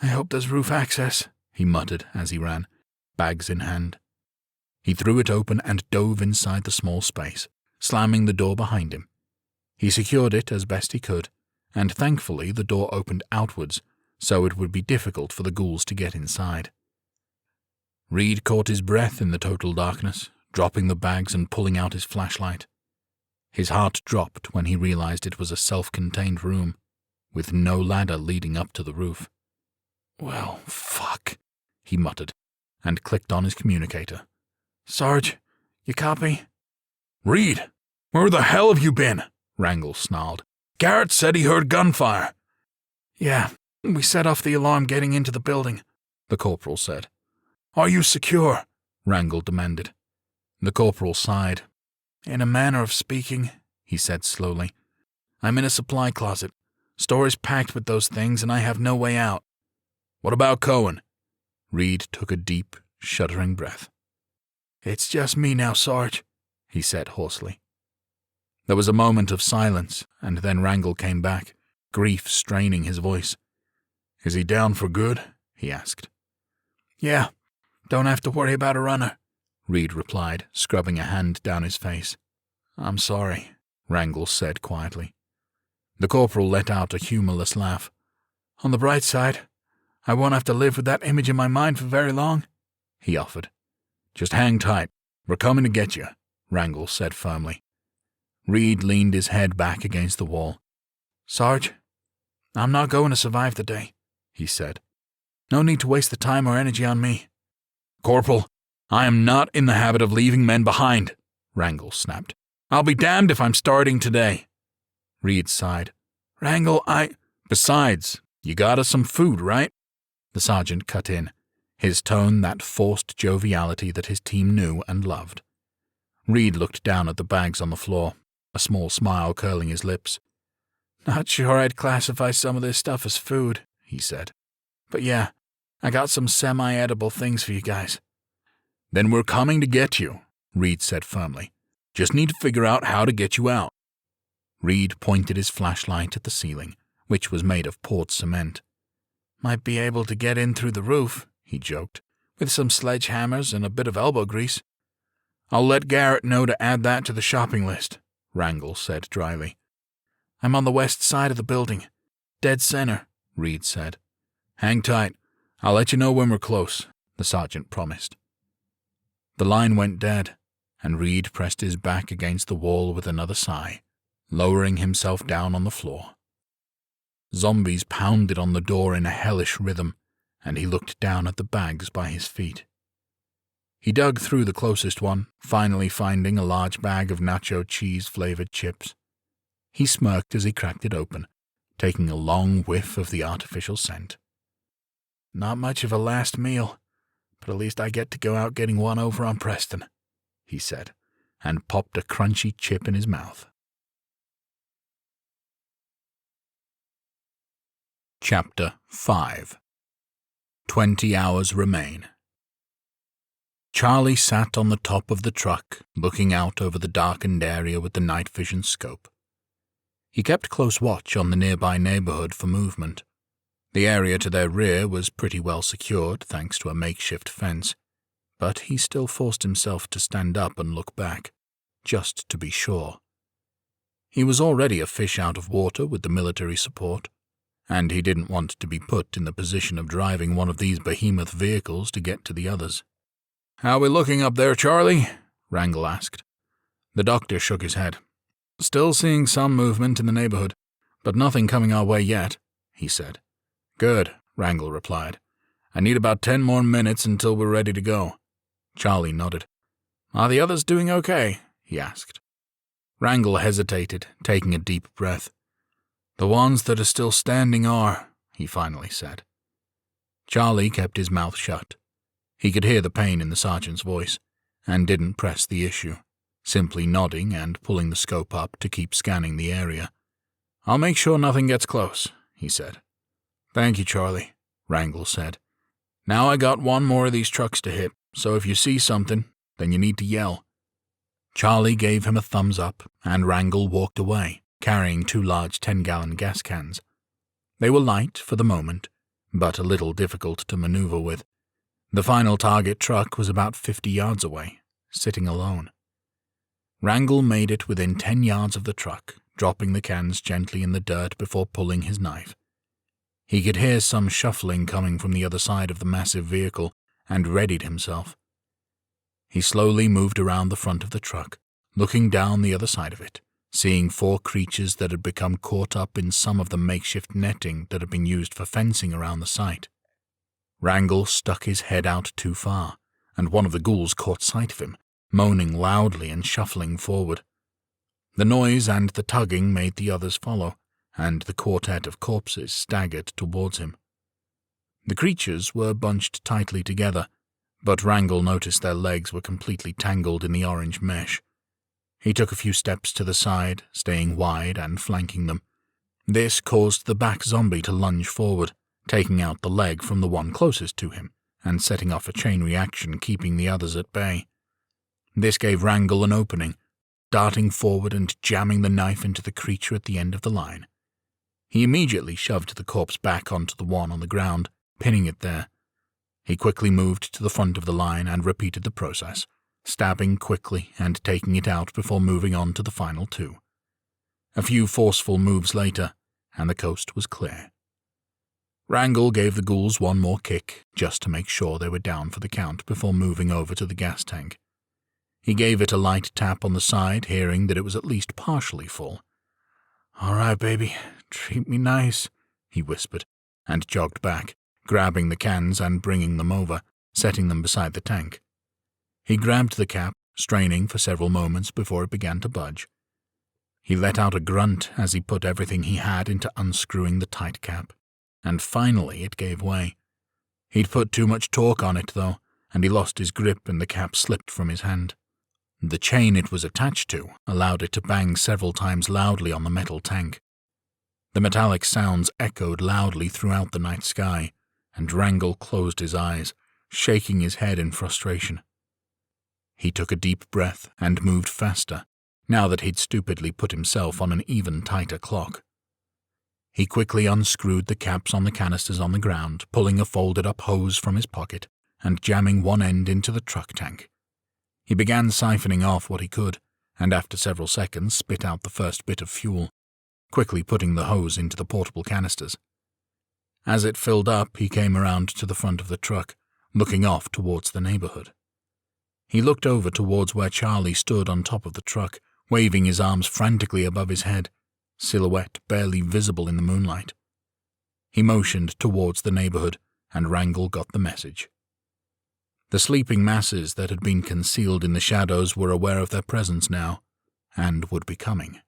"I hope there's roof access," he muttered as he ran, bags in hand. He threw it open and dove inside the small space, slamming the door behind him. He secured it as best he could, and thankfully the door opened outwards, so it would be difficult for the ghouls to get inside. Reed caught his breath in the total darkness, dropping the bags and pulling out his flashlight. His heart dropped when he realized it was a self-contained room, with no ladder leading up to the roof. "Well, fuck," he muttered, and clicked on his communicator. "Sarge, you copy?" "Reed, where the hell have you been?" Wrangle snarled. "Garrett said he heard gunfire." "Yeah, we set off the alarm getting into the building," the corporal said. "Are you secure?" Wrangle demanded. The corporal sighed. "In a manner of speaking," he said slowly. "I'm in a supply closet. Store is packed with those things, and I have no way out." "What about Cohen?" Reed took a deep, shuddering breath. "It's just me now, Sarge," he said hoarsely. There was a moment of silence, and then Wrangle came back, grief straining his voice. "Is he down for good?" he asked. "Yeah, don't have to worry about a runner," Reed replied, scrubbing a hand down his face. "I'm sorry," Wrangle said quietly. The corporal let out a humorless laugh. "On the bright side, I won't have to live with that image in my mind for very long," he offered. "Just hang tight. We're coming to get you," Wrangle said firmly. Reed leaned his head back against the wall. "Sarge, I'm not going to survive the day," he said. "No need to waste the time or energy on me." "Corporal, I am not in the habit of leaving men behind," Wrangle snapped. "I'll be damned if I'm starting today." Reed sighed. "Wrangle, Besides, you got us some food, right?" The sergeant cut in, his tone that forced joviality that his team knew and loved. Reed looked down at the bags on the floor, a small smile curling his lips. "Not sure I'd classify some of this stuff as food," he said. "But yeah, I got some semi-edible things for you guys." "Then we're coming to get you," Reed said firmly. "Just need to figure out how to get you out." Reed pointed his flashlight at the ceiling, which was made of poured cement. "Might be able to get in through the roof," he joked, "with some sledgehammers and a bit of elbow grease." "I'll let Garrett know to add that to the shopping list," Wrangle said dryly. "I'm on the west side of the building. Dead center," Reed said. "Hang tight. I'll let you know when we're close," the sergeant promised. The line went dead, and Reed pressed his back against the wall with another sigh, lowering himself down on the floor. Zombies pounded on the door in a hellish rhythm, and he looked down at the bags by his feet. He dug through the closest one, finally finding a large bag of nacho cheese-flavored chips. He smirked as he cracked it open, taking a long whiff of the artificial scent. "Not much of a last meal, but at least I get to go out getting one over on Preston," he said, and popped a crunchy chip in his mouth. Chapter 5 20 hours remain. Charlie sat on the top of the truck, looking out over the darkened area with the night vision scope. He kept close watch on the nearby neighborhood for movement. The area to their rear was pretty well secured thanks to a makeshift fence, but he still forced himself to stand up and look back, just to be sure. He was already a fish out of water with the military support, and he didn't want to be put in the position of driving one of these behemoth vehicles to get to the others. "How we looking up there, Charlie?" Wrangle asked. The doctor shook his head. "Still seeing some movement in the neighborhood, but nothing coming our way yet," he said. "Good," Wrangle replied. "I need about 10 more minutes until we're ready to go." Charlie nodded. "Are the others doing okay?" he asked. Wrangle hesitated, taking a deep breath. "The ones that are still standing are," he finally said. Charlie kept his mouth shut. He could hear the pain in the sergeant's voice, and didn't press the issue, simply nodding and pulling the scope up to keep scanning the area. "I'll make sure nothing gets close," he said. "Thank you, Charlie," Wrangle said. "Now I got one more of these trucks to hit, so if you see something, then you need to yell." Charlie gave him a thumbs up, and Wrangle walked away, carrying 2 large 10-gallon gas cans. They were light for the moment, but a little difficult to maneuver with. The final target truck was about 50 yards away, sitting alone. Wrangle made it within 10 yards of the truck, dropping the cans gently in the dirt before pulling his knife. He could hear some shuffling coming from the other side of the massive vehicle and readied himself. He slowly moved around the front of the truck, looking down the other side of it, seeing 4 creatures that had become caught up in some of the makeshift netting that had been used for fencing around the site. Wrangle stuck his head out too far, and one of the ghouls caught sight of him, moaning loudly and shuffling forward. The noise and the tugging made the others follow, and the quartet of corpses staggered towards him. The creatures were bunched tightly together, but Wrangle noticed their legs were completely tangled in the orange mesh. He took a few steps to the side, staying wide and flanking them. This caused the back zombie to lunge forward, taking out the leg from the one closest to him, and setting off a chain reaction keeping the others at bay. This gave Wrangle an opening, darting forward and jamming the knife into the creature at the end of the line. He immediately shoved the corpse back onto the one on the ground, pinning it there. He quickly moved to the front of the line and repeated the process, stabbing quickly and taking it out before moving on to the final 2. A few forceful moves later, and the coast was clear. Wrangle gave the ghouls one more kick, just to make sure they were down for the count before moving over to the gas tank. He gave it a light tap on the side, hearing that it was at least partially full. "All right, baby, treat me nice," he whispered, and jogged back, grabbing the cans and bringing them over, setting them beside the tank. He grabbed the cap, straining for several moments before it began to budge. He let out a grunt as he put everything he had into unscrewing the tight cap, and finally it gave way. He'd put too much torque on it, though, and he lost his grip and the cap slipped from his hand. The chain it was attached to allowed it to bang several times loudly on the metal tank. The metallic sounds echoed loudly throughout the night sky, and Wrangle closed his eyes, shaking his head in frustration. He took a deep breath and moved faster, now that he'd stupidly put himself on an even tighter clock. He quickly unscrewed the caps on the canisters on the ground, pulling a folded-up hose from his pocket and jamming one end into the truck tank. He began siphoning off what he could, and after several seconds spit out the first bit of fuel, quickly putting the hose into the portable canisters. As it filled up, he came around to the front of the truck, looking off towards the neighborhood. He looked over towards where Charlie stood on top of the truck, waving his arms frantically above his head, silhouette barely visible in the moonlight. He motioned towards the neighborhood, and Wrangle got the message. The sleeping masses that had been concealed in the shadows were aware of their presence now, and would be coming.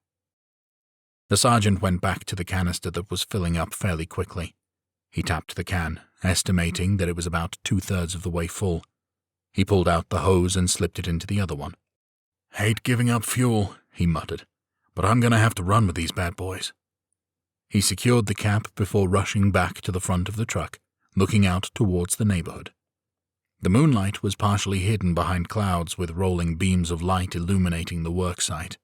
The sergeant went back to the canister that was filling up fairly quickly. He tapped the can, estimating that it was about 2/3 of the way full. He pulled out the hose and slipped it into the other one. "Hate giving up fuel," he muttered, "but I'm going to have to run with these bad boys." He secured the cap before rushing back to the front of the truck, looking out towards the neighborhood. The moonlight was partially hidden behind clouds with rolling beams of light illuminating the worksite.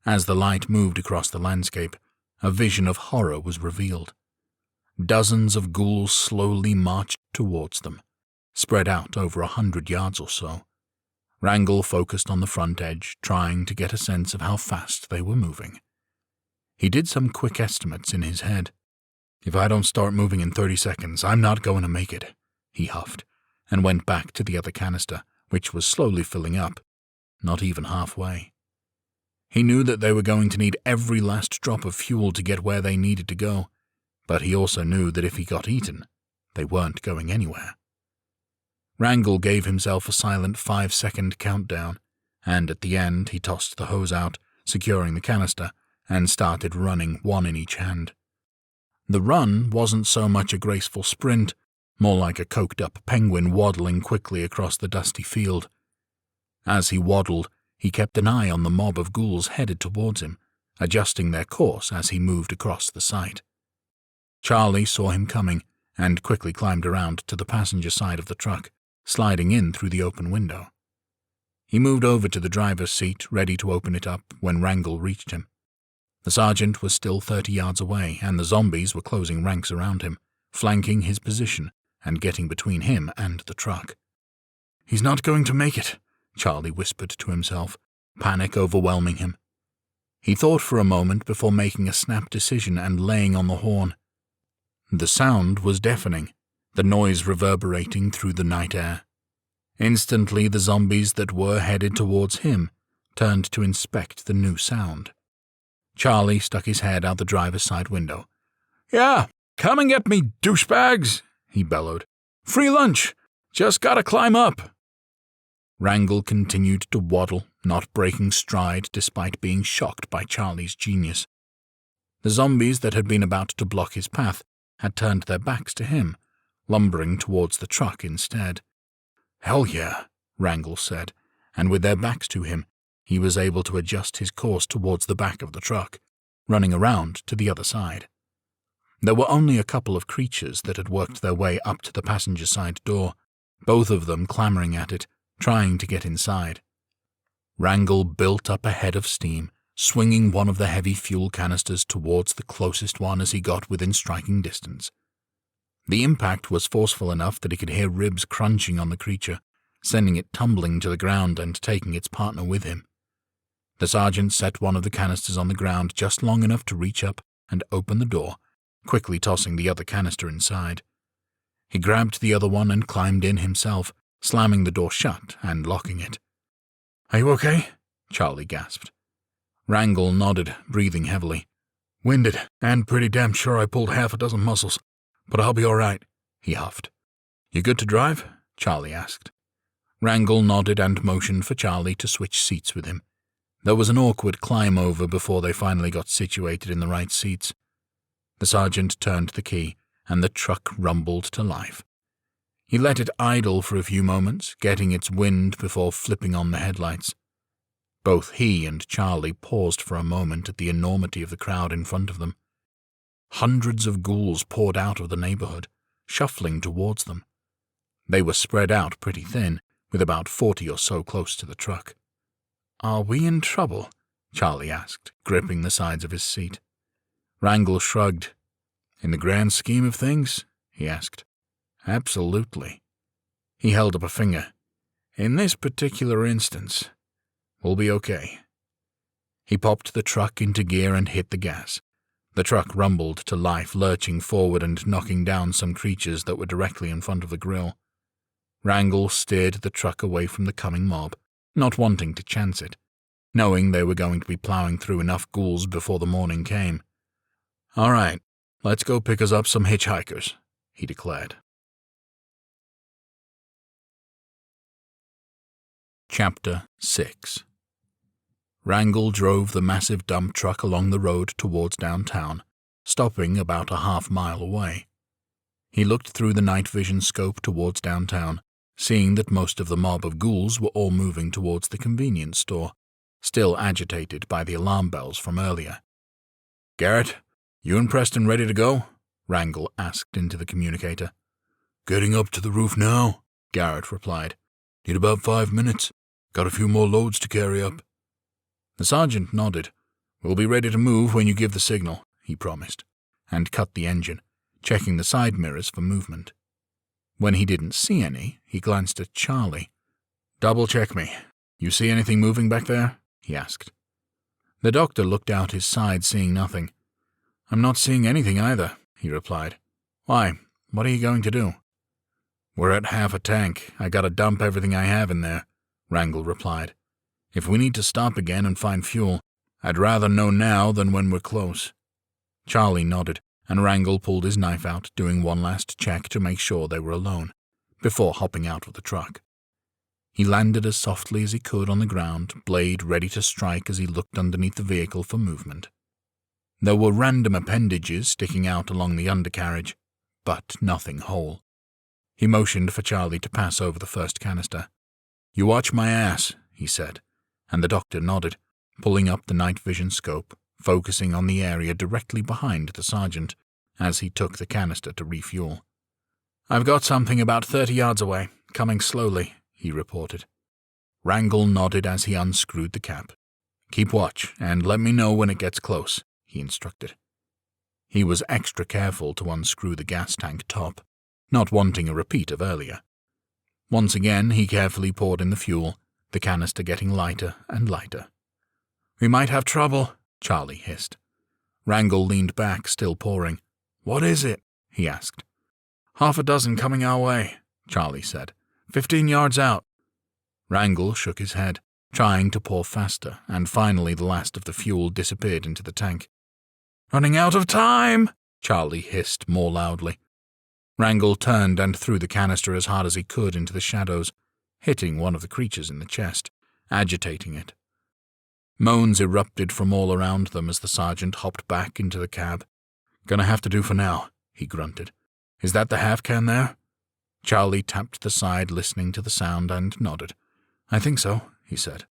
As the light moved across the landscape, a vision of horror was revealed. Dozens of ghouls slowly marched towards them, spread out over 100 yards or so. Wrangle focused on the front edge, trying to get a sense of how fast they were moving. He did some quick estimates in his head. "If I don't start moving in 30 seconds, I'm not going to make it," he huffed, and went back to the other canister, which was slowly filling up, not even halfway. He knew that they were going to need every last drop of fuel to get where they needed to go, but he also knew that if he got eaten, they weren't going anywhere. Wrangle gave himself a silent 5-second countdown, and at the end he tossed the hose out, securing the canister, and started running, one in each hand. The run wasn't so much a graceful sprint, more like a coked-up penguin waddling quickly across the dusty field. As he waddled, he kept an eye on the mob of ghouls headed towards him, adjusting their course as he moved across the site. Charlie saw him coming and quickly climbed around to the passenger side of the truck, sliding in through the open window. He moved over to the driver's seat, ready to open it up when Wrangle reached him. The sergeant was still 30 yards away, and the zombies were closing ranks around him, flanking his position and getting between him and the truck. "He's not going to make it," Charlie whispered to himself, panic overwhelming him. He thought for a moment before making a snap decision and laying on the horn. The sound was deafening, the noise reverberating through the night air. Instantly, the zombies that were headed towards him turned to inspect the new sound. Charlie stuck his head out the driver's side window. "Yeah, come and get me, douchebags," he bellowed. "Free lunch. Just gotta climb up." Wrangle continued to waddle, not breaking stride despite being shocked by Charlie's genius. The zombies that had been about to block his path had turned their backs to him, lumbering towards the truck instead. "Hell yeah," Wrangle said, and with their backs to him, he was able to adjust his course towards the back of the truck, running around to the other side. There were only a couple of creatures that had worked their way up to the passenger side door, both of them clamoring at it, trying to get inside. Wrangle built up a head of steam, swinging one of the heavy fuel canisters towards the closest one as he got within striking distance. The impact was forceful enough that he could hear ribs crunching on the creature, sending it tumbling to the ground and taking its partner with him. The sergeant set one of the canisters on the ground just long enough to reach up and open the door, quickly tossing the other canister inside. He grabbed the other one and climbed in himself, slamming the door shut and locking it. "Are you okay?" Charlie gasped. Wrangle nodded, breathing heavily. "Winded, and pretty damn sure I pulled half a dozen muscles, but I'll be all right," he huffed. "You good to drive?" Charlie asked. Wrangle nodded and motioned for Charlie to switch seats with him. There was an awkward climb over before they finally got situated in the right seats. The sergeant turned the key, and the truck rumbled to life. He let it idle for a few moments, getting its wind before flipping on the headlights. Both he and Charlie paused for a moment at the enormity of the crowd in front of them. Hundreds of ghouls poured out of the neighborhood, shuffling towards them. They were spread out pretty thin, with about 40 or so close to the truck. "Are we in trouble?" Charlie asked, gripping the sides of his seat. Wrangle shrugged. "In the grand scheme of things?" he asked. "Absolutely." He held up a finger. "In this particular instance, we'll be okay." He popped the truck into gear and hit the gas. The truck rumbled to life, lurching forward and knocking down some creatures that were directly in front of the grill. Wrangle steered the truck away from the coming mob, not wanting to chance it, knowing they were going to be plowing through enough ghouls before the morning came. "All right, let's go pick us up some hitchhikers," he declared. Chapter 6. Wrangle drove the massive dump truck along the road towards downtown, stopping about a half-mile away. He looked through the night vision scope towards downtown, seeing that most of the mob of ghouls were all moving towards the convenience store, still agitated by the alarm bells from earlier. "Garrett, you and Preston ready to go?" Wrangle asked into the communicator. "Getting up to the roof now," Garrett replied. "Need about 5 minutes. Got a few more loads to carry up." The sergeant nodded. "We'll be ready to move when you give the signal," he promised, and cut the engine, checking the side mirrors for movement. When he didn't see any, he glanced at Charlie. "Double-check me. You see anything moving back there?" he asked. The doctor looked out his side, seeing nothing. "I'm not seeing anything either," he replied. "Why? What are you going to do?" "We're at half a tank. I gotta dump everything I have in there," Wrangle replied. "If we need to stop again and find fuel, I'd rather know now than when we're close." Charlie nodded, and Wrangle pulled his knife out, doing one last check to make sure they were alone, before hopping out of the truck. He landed as softly as he could on the ground, blade ready to strike as he looked underneath the vehicle for movement. There were random appendages sticking out along the undercarriage, but nothing whole. He motioned for Charlie to pass over the first canister. "You watch my ass," he said, and the doctor nodded, pulling up the night vision scope, focusing on the area directly behind the sergeant as he took the canister to refuel. "I've got something about 30 yards away, coming slowly," he reported. Wrangle nodded as he unscrewed the cap. "Keep watch, and let me know when it gets close," he instructed. He was extra careful to unscrew the gas tank top, not wanting a repeat of earlier. Once again, he carefully poured in the fuel, the canister getting lighter and lighter. "We might have trouble," Charlie hissed. Wrangle leaned back, still pouring. "What is it?" he asked. "Half a dozen coming our way," Charlie said. 15 yards out." Wrangle shook his head, trying to pour faster, and finally the last of the fuel disappeared into the tank. "Running out of time!" Charlie hissed more loudly. Wrangle turned and threw the canister as hard as he could into the shadows, hitting one of the creatures in the chest, agitating it. Moans erupted from all around them as the sergeant hopped back into the cab. "Gonna have to do for now," he grunted. "Is that the half-can there?" Charlie tapped the side, listening to the sound, and nodded. "I think so," he said.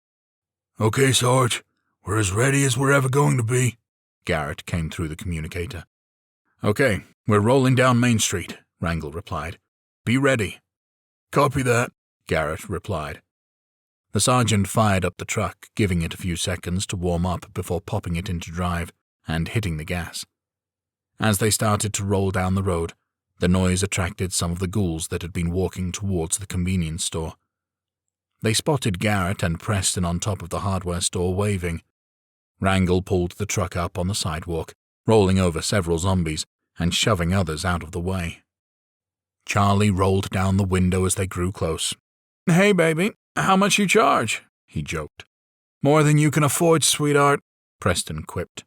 "Okay, Sarge. We're as ready as we're ever going to be." Garrett came through the communicator. "Okay, we're rolling down Main Street," Wrangle replied. "Be ready." "Copy that," Garrett replied. The sergeant fired up the truck, giving it a few seconds to warm up before popping it into drive and hitting the gas. As they started to roll down the road, the noise attracted some of the ghouls that had been walking towards the convenience store. They spotted Garrett and Preston on top of the hardware store waving. Wrangle pulled the truck up on the sidewalk, rolling over several zombies and shoving others out of the way. Charlie rolled down the window as they grew close. "Hey, baby, how much you charge?" he joked. "More than you can afford, sweetheart," Preston quipped.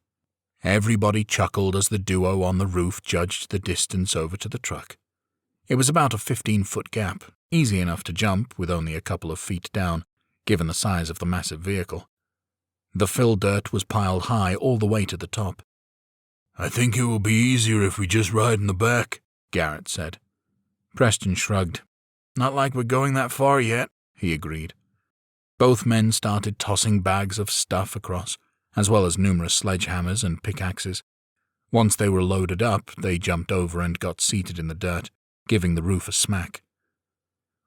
Everybody chuckled as the duo on the roof judged the distance over to the truck. It was about a 15-foot gap, easy enough to jump with only a couple of feet down, given the size of the massive vehicle. The fill dirt was piled high all the way to the top. "I think it will be easier if we just ride in the back," Garrett said. Preston shrugged. "Not like we're going that far yet," he agreed. Both men started tossing bags of stuff across, as well as numerous sledgehammers and pickaxes. Once they were loaded up, they jumped over and got seated in the dirt, giving the roof a smack.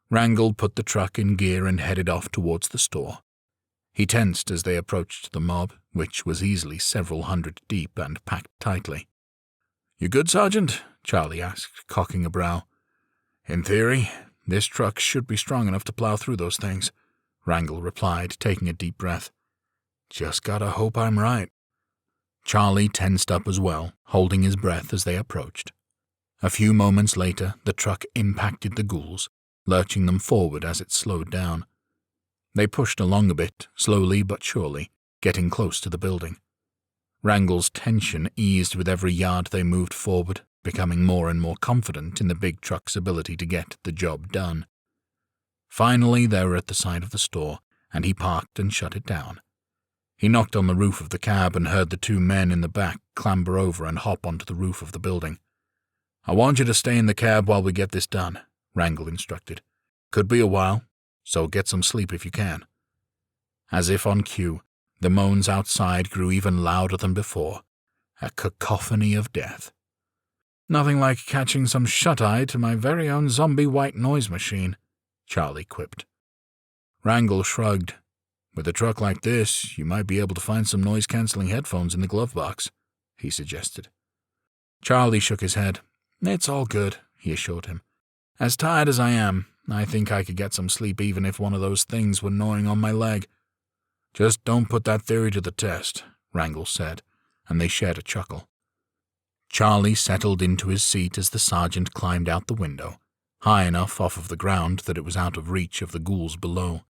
Wrangle put the truck in gear and headed off towards the store. He tensed as they approached the mob, which was easily several hundred deep and packed tightly. "You good, Sergeant?" Charlie asked, cocking a brow. "In theory, this truck should be strong enough to plow through those things," Wrangle replied, taking a deep breath. "Just gotta hope I'm right." Charlie tensed up as well, holding his breath as they approached. A few moments later, the truck impacted the ghouls, lurching them forward as it slowed down. They pushed along a bit, slowly but surely, getting close to the building. Wrangle's tension eased with every yard they moved forward, becoming more and more confident in the big truck's ability to get the job done. Finally, they were at the side of the store, and he parked and shut it down. He knocked on the roof of the cab and heard the two men in the back clamber over and hop onto the roof of the building. "I want you to stay in the cab while we get this done," Wrangle instructed. "Could be a while, so get some sleep if you can." As if on cue, the moans outside grew even louder than before, a cacophony of death. "Nothing like catching some shut-eye to my very own zombie white noise machine," Charlie quipped. Wrangle shrugged. "With a truck like this, you might be able to find some noise-canceling headphones in the glove box," he suggested. Charlie shook his head. "It's all good," he assured him. "As tired as I am, I think I could get some sleep even if one of those things were gnawing on my leg." "Just don't put that theory to the test," Wrangle said, and they shared a chuckle. Charlie settled into his seat as the sergeant climbed out the window, high enough off of the ground that it was out of reach of the ghouls below.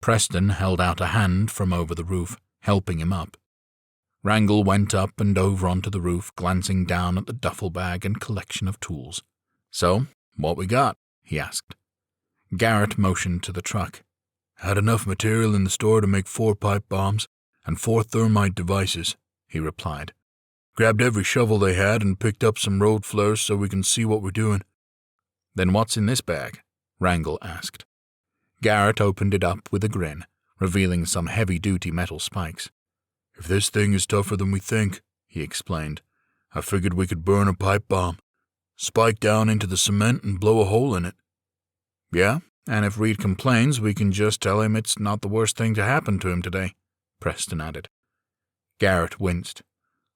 Preston held out a hand from over the roof, helping him up. Wrangle went up and over onto the roof, glancing down at the duffel bag and collection of tools. "So, what we got?" he asked. Garrett motioned to the truck. "Had enough material in the store to make 4 pipe bombs and 4 thermite devices," he replied. "Grabbed every shovel they had and picked up some road flares so we can see what we're doing." "Then what's in this bag?" Wrangle asked. Garrett opened it up with a grin, revealing some heavy-duty metal spikes. "If this thing is tougher than we think," he explained, "I figured we could burn a pipe bomb, spike down into the cement and blow a hole in it." "Yeah, and if Reed complains, we can just tell him it's not the worst thing to happen to him today," Preston added. Garrett winced.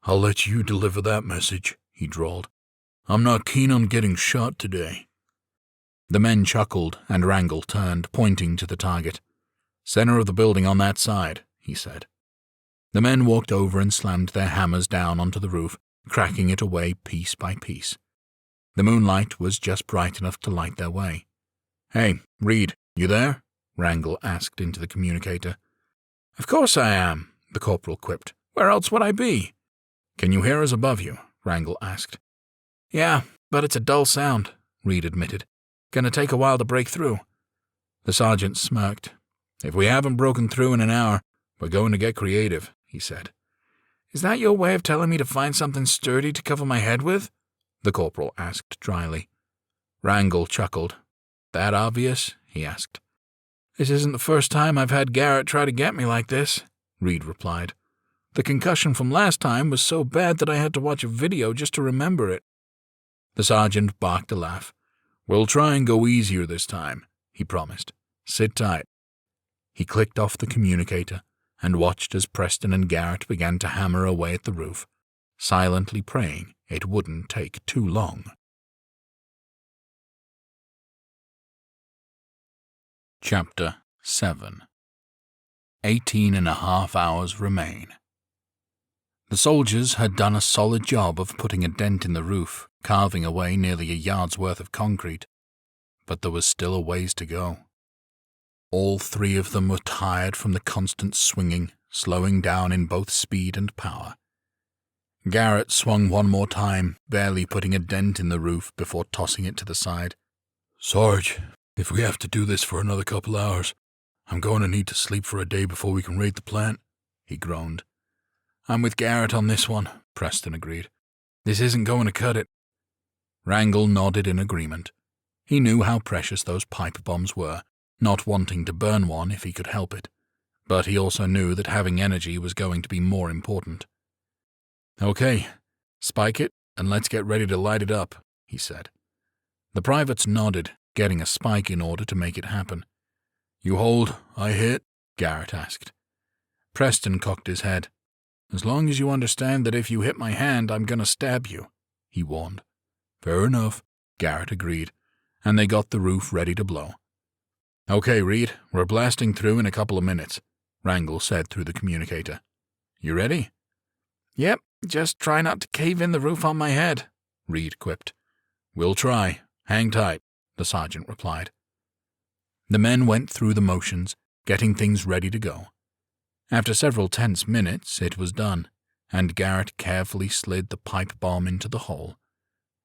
"I'll let you deliver that message," he drawled. "I'm not keen on getting shot today." The men chuckled, and Wrangle turned, pointing to the target. "Center of the building on that side," he said. The men walked over and slammed their hammers down onto the roof, cracking it away piece by piece. The moonlight was just bright enough to light their way. "Hey, Reed, you there?" Wrangle asked into the communicator. "Of course I am," the corporal quipped. "Where else would I be?" "Can you hear us above you?" Wrangle asked. "Yeah, but it's a dull sound," Reed admitted. "Gonna take a while to break through." The sergeant smirked. "If we haven't broken through in an hour, we're going to get creative," he said. "Is that your way of telling me to find something sturdy to cover my head with?" the corporal asked dryly. Wrangle chuckled. "That obvious?" he asked. "This isn't the first time I've had Garrett try to get me like this," Reed replied. "The concussion from last time was so bad that I had to watch a video just to remember it." The sergeant barked a laugh. "We'll try and go easier this time," he promised. "Sit tight." He clicked off the communicator and watched as Preston and Garrett began to hammer away at the roof, silently praying it wouldn't take too long. Chapter 7. 18.5 hours remain. The soldiers had done a solid job of putting a dent in the roof, carving away nearly a yard's worth of concrete, but there was still a ways to go. All three of them were tired from the constant swinging, slowing down in both speed and power. Garrett swung one more time, barely putting a dent in the roof before tossing it to the side. "Sarge, if we have to do this for another couple hours, I'm going to need to sleep for a day before we can raid the plant," he groaned. "I'm with Garrett on this one," Preston agreed. "This isn't going to cut it." Wrangle nodded in agreement. He knew how precious those pipe bombs were, not wanting to burn one if he could help it, but he also knew that having energy was going to be more important. "Okay, spike it, and let's get ready to light it up," he said. The privates nodded, getting a spike in order to make it happen. "You hold, I hit?" Garrett asked. Preston cocked his head. "As long as you understand that if you hit my hand, I'm going to stab you," he warned. "Fair enough," Garrett agreed, and they got the roof ready to blow. "Okay, Reed, we're blasting through in a couple of minutes," Wrangle said through the communicator. "You ready?" "Yep, just try not to cave in the roof on my head," Reed quipped. "We'll try. Hang tight," the sergeant replied. The men went through the motions, getting things ready to go. After several tense minutes, it was done, and Garrett carefully slid the pipe bomb into the hole.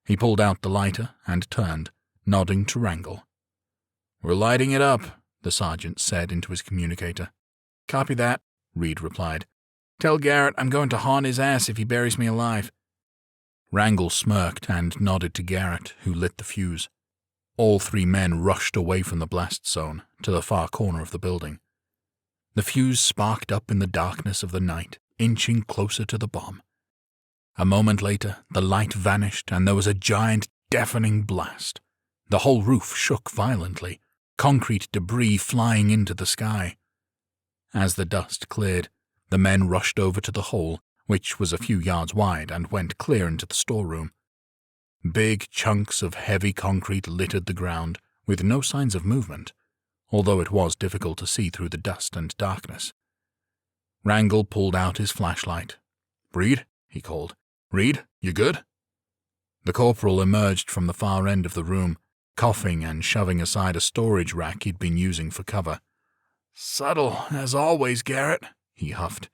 He pulled out the lighter and turned, nodding to Wrangle. "We're lighting it up," the sergeant said into his communicator. "Copy that," Reed replied. "Tell Garrett I'm going to haunt his ass if he buries me alive." Wrangle smirked and nodded to Garrett, who lit the fuse. All three men rushed away from the blast zone to the far corner of the building. The fuse sparked up in the darkness of the night, inching closer to the bomb. A moment later, the light vanished and there was a giant, deafening blast. The whole roof shook violently, concrete debris flying into the sky. As the dust cleared, the men rushed over to the hole, which was a few yards wide, and went clear into the storeroom. Big chunks of heavy concrete littered the ground, with no signs of movement, although it was difficult to see through the dust and darkness. Wrangle pulled out his flashlight. "Reed," he called. "Reed, you good?" The corporal emerged from the far end of the room, coughing and shoving aside a storage rack he'd been using for cover. "Subtle, as always, Garrett," he huffed.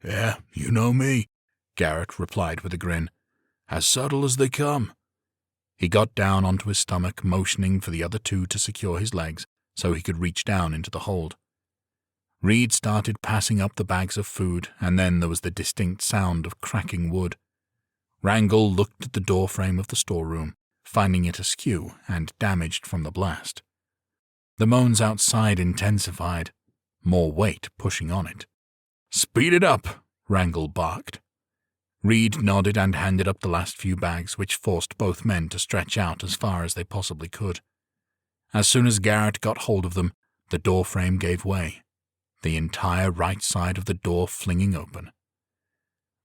"Yeah, you know me," Garrett replied with a grin. "As subtle as they come." He got down onto his stomach, motioning for the other two to secure his legs so he could reach down into the hold. Reed started passing up the bags of food, and then there was the distinct sound of cracking wood. Wrangle looked at the doorframe of the storeroom, finding it askew and damaged from the blast. The moans outside intensified. more weight pushing on it. "Speed it up," Wrangle barked. Reed nodded and handed up the last few bags, which forced both men to stretch out as far as they possibly could. As soon as Garrett got hold of them, the door frame gave way, the entire right side of the door flinging open.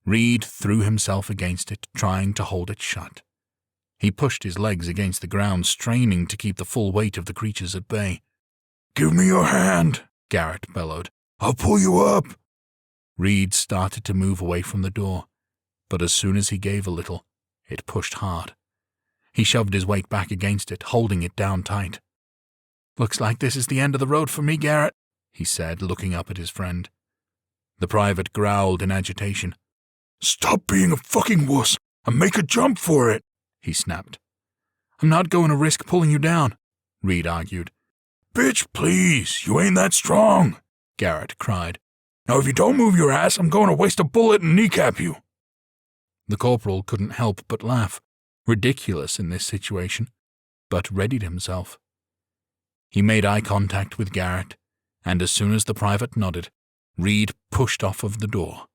Reed threw himself against it, trying to hold it shut. He pushed his legs against the ground, straining to keep the full weight of the creatures at bay. "Give me your hand," Garrett bellowed. "I'll pull you up." Reed started to move away from the door, but as soon as he gave a little, it pushed hard. He shoved his weight back against it, holding it down tight. "Looks like this is the end of the road for me, Garrett," he said, looking up at his friend. The private growled in agitation. "Stop being a fucking wuss and make a jump for it," he snapped. "I'm not going to risk pulling you down," Reed argued. "Bitch, please, you ain't that strong," Garrett cried. "Now if you don't move your ass, I'm going to waste a bullet and kneecap you." The corporal couldn't help but laugh, ridiculous in this situation, but readied himself. He made eye contact with Garrett, and as soon as the private nodded, Reed pushed off of the door.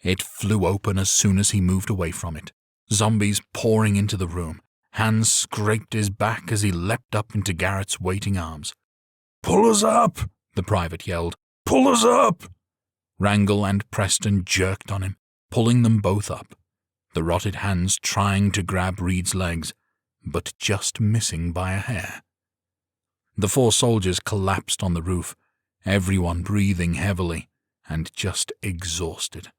It flew open as soon as he moved away from it, zombies pouring into the room. Hands scraped his back as he leapt up into Garrett's waiting arms. "Pull us up," the private yelled. "Pull us up!" Wrangle and Preston jerked on him, pulling them both up, the rotted hands trying to grab Reed's legs, but just missing by a hair. The 4 soldiers collapsed on the roof, everyone breathing heavily and just exhausted.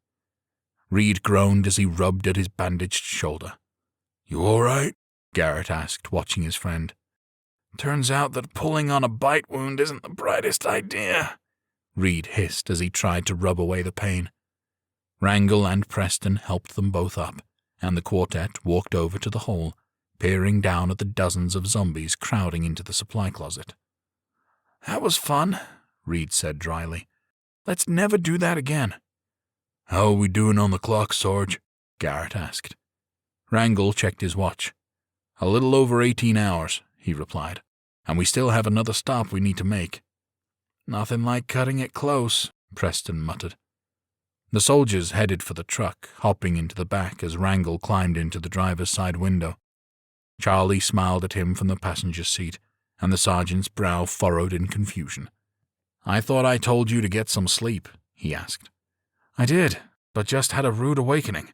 Reed groaned as he rubbed at his bandaged shoulder. "You all right?" Garrett asked, watching his friend. "Turns out that pulling on a bite wound isn't the brightest idea," Reed hissed as he tried to rub away the pain. Wrangle and Preston helped them both up, and the quartet walked over to the hole, peering down at the dozens of zombies crowding into the supply closet. "That was fun," Reed said dryly. "Let's never do that again." "How are we doing on the clock, Sarge?" Garrett asked. Wrangle checked his watch. "A little over 18 hours, he replied, "and we still have another stop we need to make." "Nothing like cutting it close," Preston muttered. The soldiers headed for the truck, hopping into the back as Wrangle climbed into the driver's side window. Charlie smiled at him from the passenger seat, and the sergeant's brow furrowed in confusion. "I thought I told you to get some sleep," he asked. "I did, but just had a rude awakening,"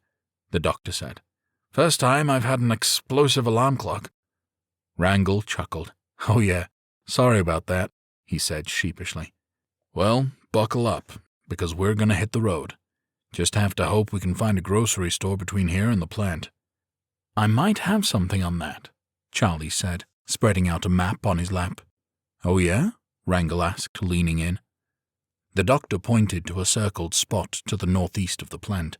the doctor said. "First time I've had an explosive alarm clock." Wrangle chuckled. "Oh yeah, sorry about that," he said sheepishly. "Well, buckle up, because we're going to hit the road. Just have to hope we can find a grocery store between here and the plant." "I might have something on that," Charlie said, spreading out a map on his lap. "Oh yeah?" Wrangle asked, leaning in. The doctor pointed to a circled spot to the northeast of the plant,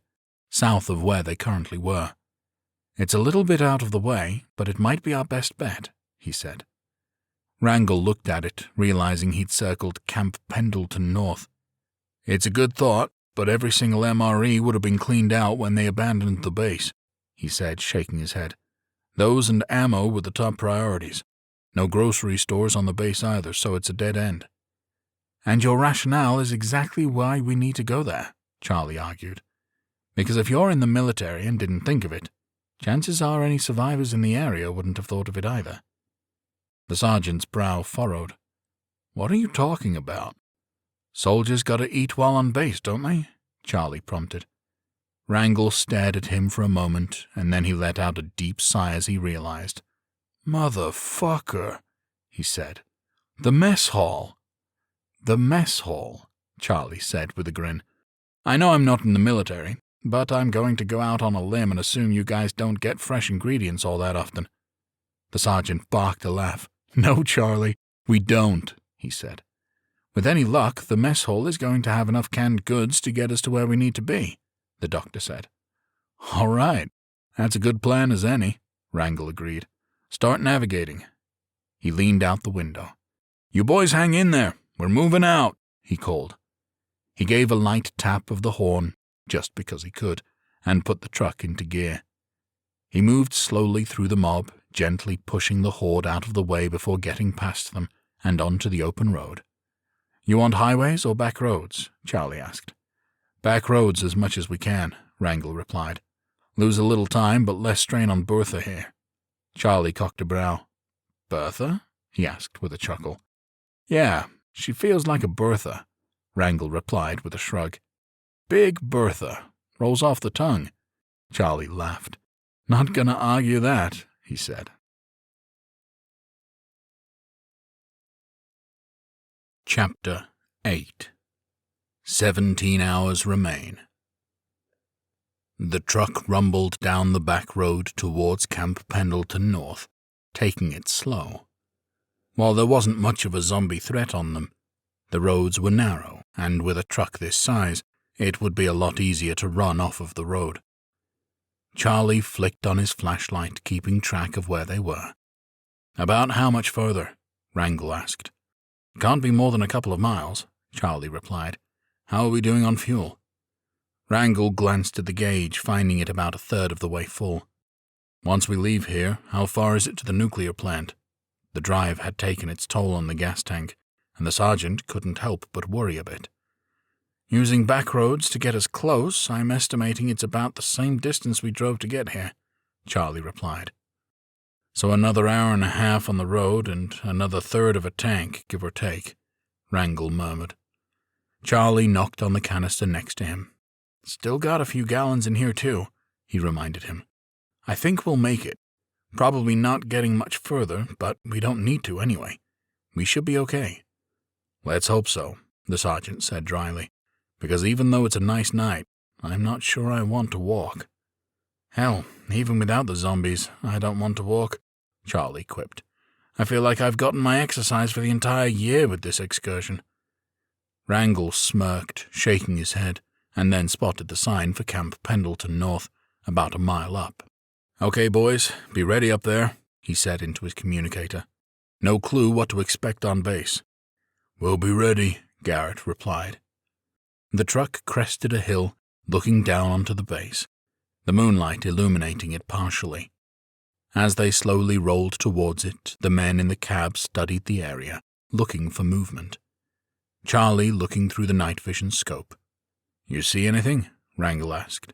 south of where they currently were. "It's a little bit out of the way, but it might be our best bet," he said. Wrangle looked at it, realizing he'd circled Camp Pendleton North. "It's a good thought, but every single MRE would have been cleaned out when they abandoned the base," he said, shaking his head. "Those and ammo were the top priorities. No grocery stores on the base either, so it's a dead end." "And your rationale is exactly why we need to go there," Charlie argued. "Because if you're in the military and didn't think of it, chances are any survivors in the area wouldn't have thought of it either." The sergeant's brow furrowed. "What are you talking about?" "Soldiers gotta eat while on base, don't they?" Charlie prompted. Wrangle stared at him for a moment, and then he let out a deep sigh as he realized. "Motherfucker," he said. "The mess hall." "The mess hall," Charlie said with a grin. "I know I'm not in the military, but I'm going to go out on a limb and assume you guys don't get fresh ingredients all that often." The sergeant barked a laugh. "No, Charlie, we don't," he said. "With any luck, the mess hall is going to have enough canned goods to get us to where we need to be," the doctor said. "All right, that's a good plan as any," Wrangle agreed. "Start navigating." He leaned out the window. "You boys hang in there. We're moving out," he called. He gave a light tap of the horn, just because he could, and put the truck into gear. He moved slowly through the mob, gently pushing the horde out of the way before getting past them and onto the open road. You want highways or back roads? Charlie asked. Back roads as much as we can, Wrangle replied. Lose a little time, but less strain on Bertha here. Charlie cocked a brow. Bertha? He asked with a chuckle. Yeah, she feels like a Bertha, Wrangle replied with a shrug. Big Bertha. Rolls off the tongue. Charlie laughed. Not gonna argue that, he said. Chapter 8. 17 hours remain. The truck rumbled down the back road towards Camp Pendleton North, taking it slow. While there wasn't much of a zombie threat on them, the roads were narrow, and with a truck this size, it would be a lot easier to run off of the road. Charlie flicked on his flashlight, keeping track of where they were. About how much further? Wrangle asked. Can't be more than a couple of miles, Charlie replied. How are we doing on fuel? Wrangle glanced at the gauge, finding it about a third of the way full. Once we leave here, how far is it to the nuclear plant? The drive had taken its toll on the gas tank, and the sergeant couldn't help but worry a bit. Using back roads to get us close, I'm estimating it's about the same distance we drove to get here, Charlie replied. So another hour and a half on the road and another third of a tank, give or take, Wrangle murmured. Charlie knocked on the canister next to him. Still got a few gallons in here too, he reminded him. I think we'll make it. Probably not getting much further, but we don't need to anyway. We should be okay. Let's hope so, the sergeant said dryly, because even though it's a nice night, I'm not sure I want to walk. Hell, even without the zombies, I don't want to walk, Charlie quipped. I feel like I've gotten my exercise for the entire year with this excursion. Wrangle smirked, shaking his head, and then spotted the sign for Camp Pendleton North, about a mile up. Okay, boys, be ready up there, he said into his communicator. No clue what to expect on base. We'll be ready, Garrett replied. The truck crested a hill, looking down onto the base, the moonlight illuminating it partially. As they slowly rolled towards it, the men in the cab studied the area, looking for movement. Charlie looking through the night vision scope. You see anything? Wrangle asked.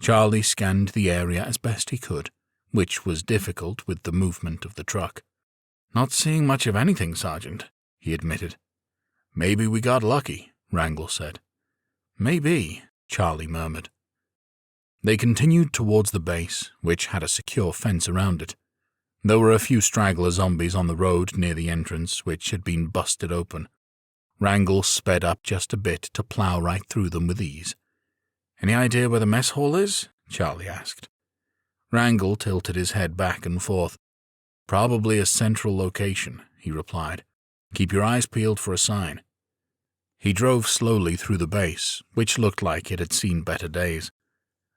Charlie scanned the area as best he could, which was difficult with the movement of the truck. Not seeing much of anything, Sergeant, he admitted. Maybe we got lucky, Wrangle said. Maybe, Charlie murmured. They continued towards the base, which had a secure fence around it. There were a few straggler zombies on the road near the entrance, which had been busted open. Wrangle sped up just a bit to plow right through them with ease. Any idea where the mess hall is? Charlie asked. Wrangle tilted his head back and forth. Probably a central location, he replied. Keep your eyes peeled for a sign. He drove slowly through the base, which looked like it had seen better days.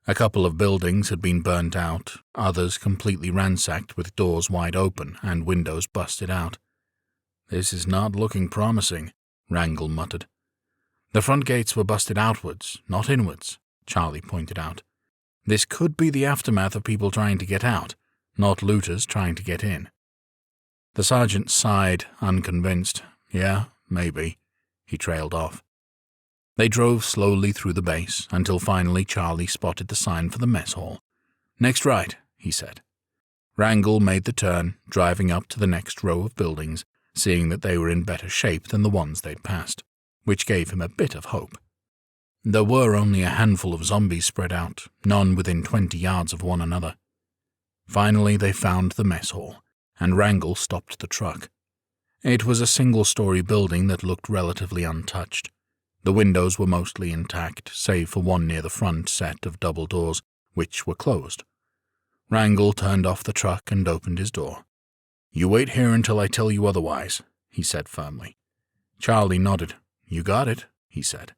A couple of buildings had been burnt out, others completely ransacked with doors wide open and windows busted out. This is not looking promising, Wrangle muttered. The front gates were busted outwards, not inwards, Charlie pointed out. This could be the aftermath of people trying to get out, not looters trying to get in. The sergeant sighed, unconvinced. Yeah, maybe. He trailed off. They drove slowly through the base until finally Charlie spotted the sign for the mess hall. Next right, he said. Wrangle made the turn, driving up to the next row of buildings, seeing that they were in better shape than the ones they'd passed, which gave him a bit of hope. There were only a handful of zombies spread out, none within 20 yards of one another. Finally they found the mess hall, and Wrangle stopped the truck. It was a single-story building that looked relatively untouched. The windows were mostly intact, save for one near the front set of double doors, which were closed. Wrangle turned off the truck and opened his door. You wait here until I tell you otherwise, he said firmly. Charlie nodded. You got it, he said.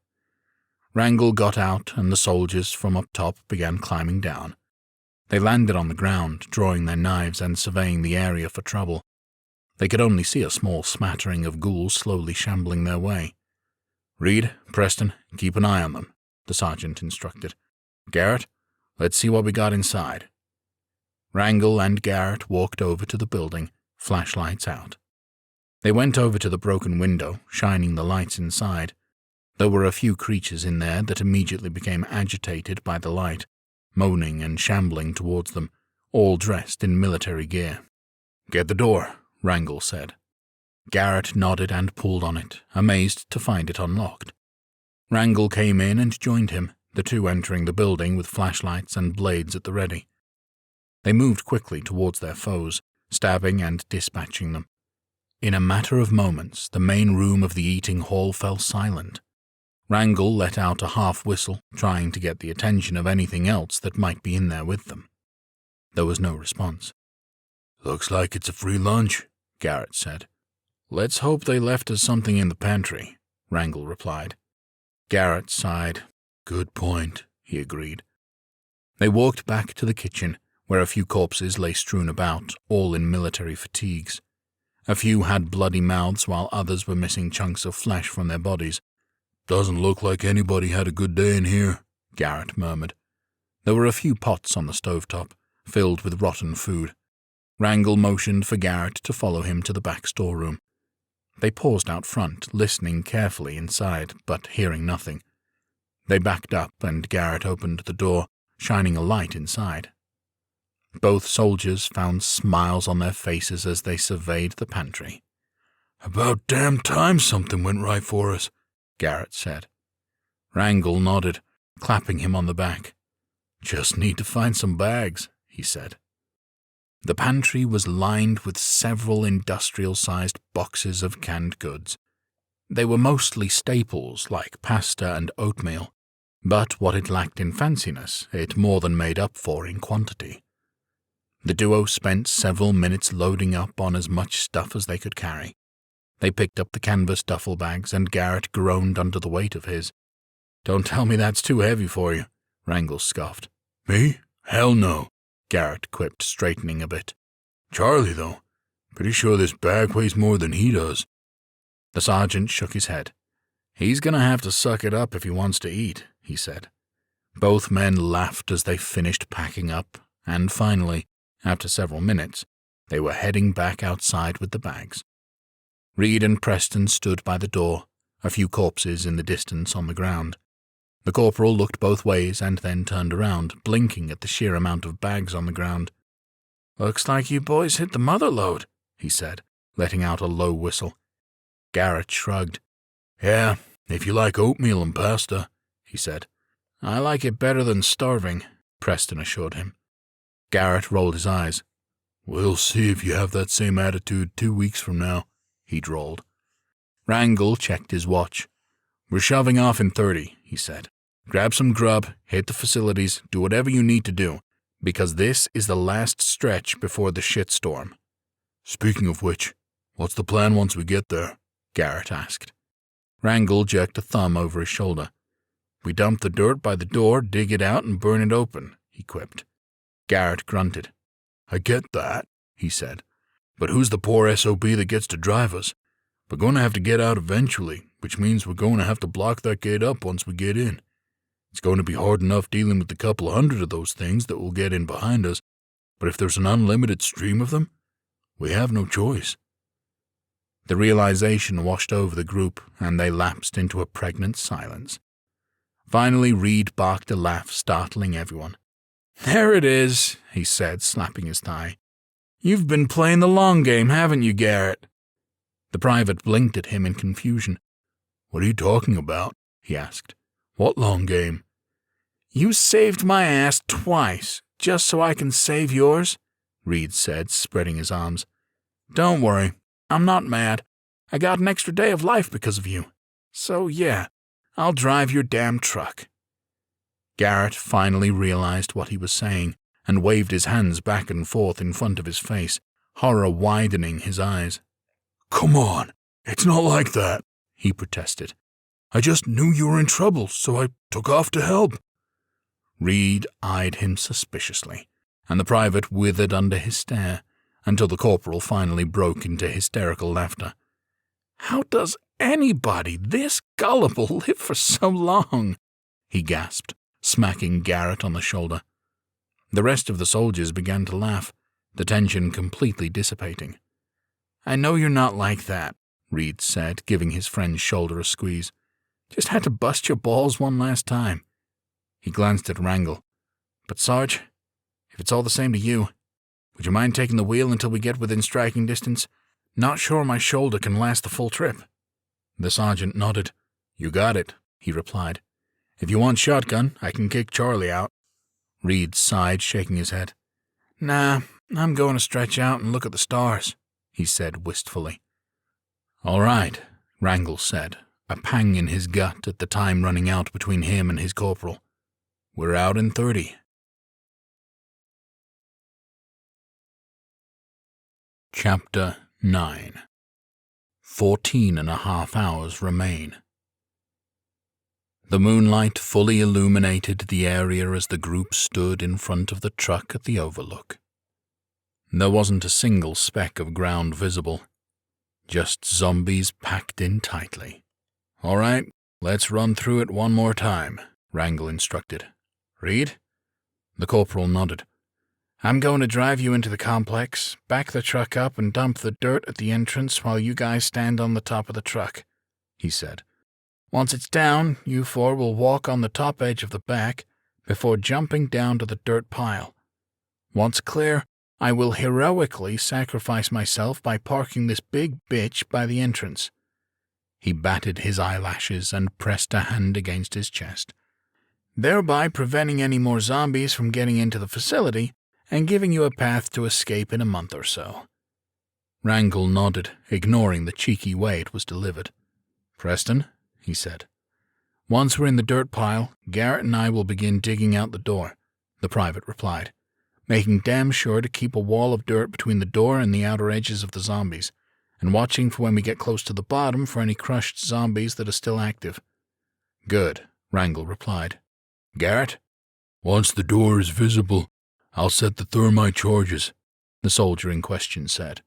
Wrangle got out, and the soldiers from up top began climbing down. They landed on the ground, drawing their knives and surveying the area for trouble. They could only see a small smattering of ghouls slowly shambling their way. Reed, Preston, keep an eye on them, the sergeant instructed. Garrett, let's see what we got inside. Wrangle and Garrett walked over to the building, flashlights out. They went over to the broken window, shining the lights inside. There were a few creatures in there that immediately became agitated by the light, moaning and shambling towards them, all dressed in military gear. "Get the door," Wrangle said. Garrett nodded and pulled on it, amazed to find it unlocked. Wrangle came in and joined him, the two entering the building with flashlights and blades at the ready. They moved quickly towards their foes, stabbing and dispatching them. In a matter of moments, the main room of the eating hall fell silent. Wrangle let out a half-whistle, trying to get the attention of anything else that might be in there with them. There was no response. "Looks like it's a free lunch," Garrett said. "Let's hope they left us something in the pantry," Wrangle replied. Garrett sighed. "Good point," he agreed. They walked back to the kitchen, where a few corpses lay strewn about, all in military fatigues. A few had bloody mouths, while others were missing chunks of flesh from their bodies. "Doesn't look like anybody had a good day in here," Garrett murmured. There were a few pots on the stovetop, filled with rotten food. Wrangle motioned for Garrett to follow him to the back storeroom. They paused out front, listening carefully inside, but hearing nothing. They backed up, and Garrett opened the door, shining a light inside. Both soldiers found smiles on their faces as they surveyed the pantry. "About damn time something went right for us," Garrett said. Wrangle nodded, clapping him on the back. "Just need to find some bags," he said. The pantry was lined with several industrial-sized boxes of canned goods. They were mostly staples like pasta and oatmeal, but what it lacked in fanciness, it more than made up for in quantity. The duo spent several minutes loading up on as much stuff as they could carry. They picked up the canvas duffel bags, and Garrett groaned under the weight of his. "Don't tell me that's too heavy for you," Wrangle scoffed. "Me? Hell no," Garrett quipped, straightening a bit. "Charlie, though. Pretty sure this bag weighs more than he does." The sergeant shook his head. "He's gonna have to suck it up if he wants to eat," he said. Both men laughed as they finished packing up, and finally, after several minutes, they were heading back outside with the bags. Reed and Preston stood by the door, a few corpses in the distance on the ground. The corporal looked both ways and then turned around, blinking at the sheer amount of bags on the ground. "Looks like you boys hit the mother lode," he said, letting out a low whistle. Garrett shrugged. "Yeah, if you like oatmeal and pasta," he said. "I like it better than starving," Preston assured him. Garrett rolled his eyes. "We'll see if you have that same attitude 2 weeks from now," he drawled. Wrangle checked his watch. "We're shoving off in 30, he said. "Grab some grub, hit the facilities, do whatever you need to do, because this is the last stretch before the shitstorm." "Speaking of which, what's the plan once we get there?" Garrett asked. Wrangle jerked a thumb over his shoulder. "We dump the dirt by the door, dig it out, and burn it open," he quipped. Garrett grunted. "I get that," he said. "But who's the poor SOB that gets to drive us? We're going to have to get out eventually, which means we're going to have to block that gate up once we get in. It's going to be hard enough dealing with the couple hundred of those things that will get in behind us, but if there's an unlimited stream of them, we have no choice." The realization washed over the group, and they lapsed into a pregnant silence. Finally, Reed barked a laugh, startling everyone. "There it is," he said, slapping his thigh. "You've been playing the long game, haven't you, Garrett?" The private blinked at him in confusion. "What are you talking about?" he asked. "What long game?" "You saved my ass twice, just so I can save yours," Reed said, spreading his arms. "Don't worry, I'm not mad. I got an extra day of life because of you. So yeah, I'll drive your damn truck." Garrett finally realized what he was saying and waved his hands back and forth in front of his face, horror widening his eyes. "Come on, it's not like that," he protested. "I just knew you were in trouble, so I took off to help." Reed eyed him suspiciously, and the private withered under his stare, until the corporal finally broke into hysterical laughter. "How does anybody this gullible live for so long?" he gasped, smacking Garrett on the shoulder. The rest of the soldiers began to laugh, the tension completely dissipating. I know you're not like that, Reed said, giving his friend's shoulder a squeeze. Just had to bust your balls one last time. He glanced at Wrangle. But Sarge, if it's all the same to you, would you mind taking the wheel until we get within striking distance? Not sure my shoulder can last the full trip. The sergeant nodded. You got it, he replied. If you want shotgun, I can kick Charlie out. Reed sighed, shaking his head. Nah, I'm going to stretch out and look at the stars, he said wistfully. All right, Wrangle said, a pang in his gut at the time running out between him and his corporal. We're out in 30. Chapter 9. 14.5 hours remain. The moonlight fully illuminated the area as the group stood in front of the truck at the overlook. There wasn't a single speck of ground visible, just zombies packed in tightly. All right, let's run through it one more time, Wrangle instructed. Reed? The corporal nodded. I'm going to drive you into the complex, back the truck up and dump the dirt at the entrance while you guys stand on the top of the truck, he said. Once it's down, you four will walk on the top edge of the back before jumping down to the dirt pile. Once clear, I will heroically sacrifice myself by parking this big bitch by the entrance. He batted his eyelashes and pressed a hand against his chest, thereby preventing any more zombies from getting into the facility and giving you a path to escape in a month or so. Wrangle nodded, ignoring the cheeky way it was delivered. Preston, he said. Once we're in the dirt pile, Garrett and I will begin digging out the door, the private replied, making damn sure to keep a wall of dirt between the door and the outer edges of the zombies, and watching for when we get close to the bottom for any crushed zombies that are still active. Good, Wrangle replied. Garrett? Once the door is visible, I'll set the thermite charges, the soldier in question said.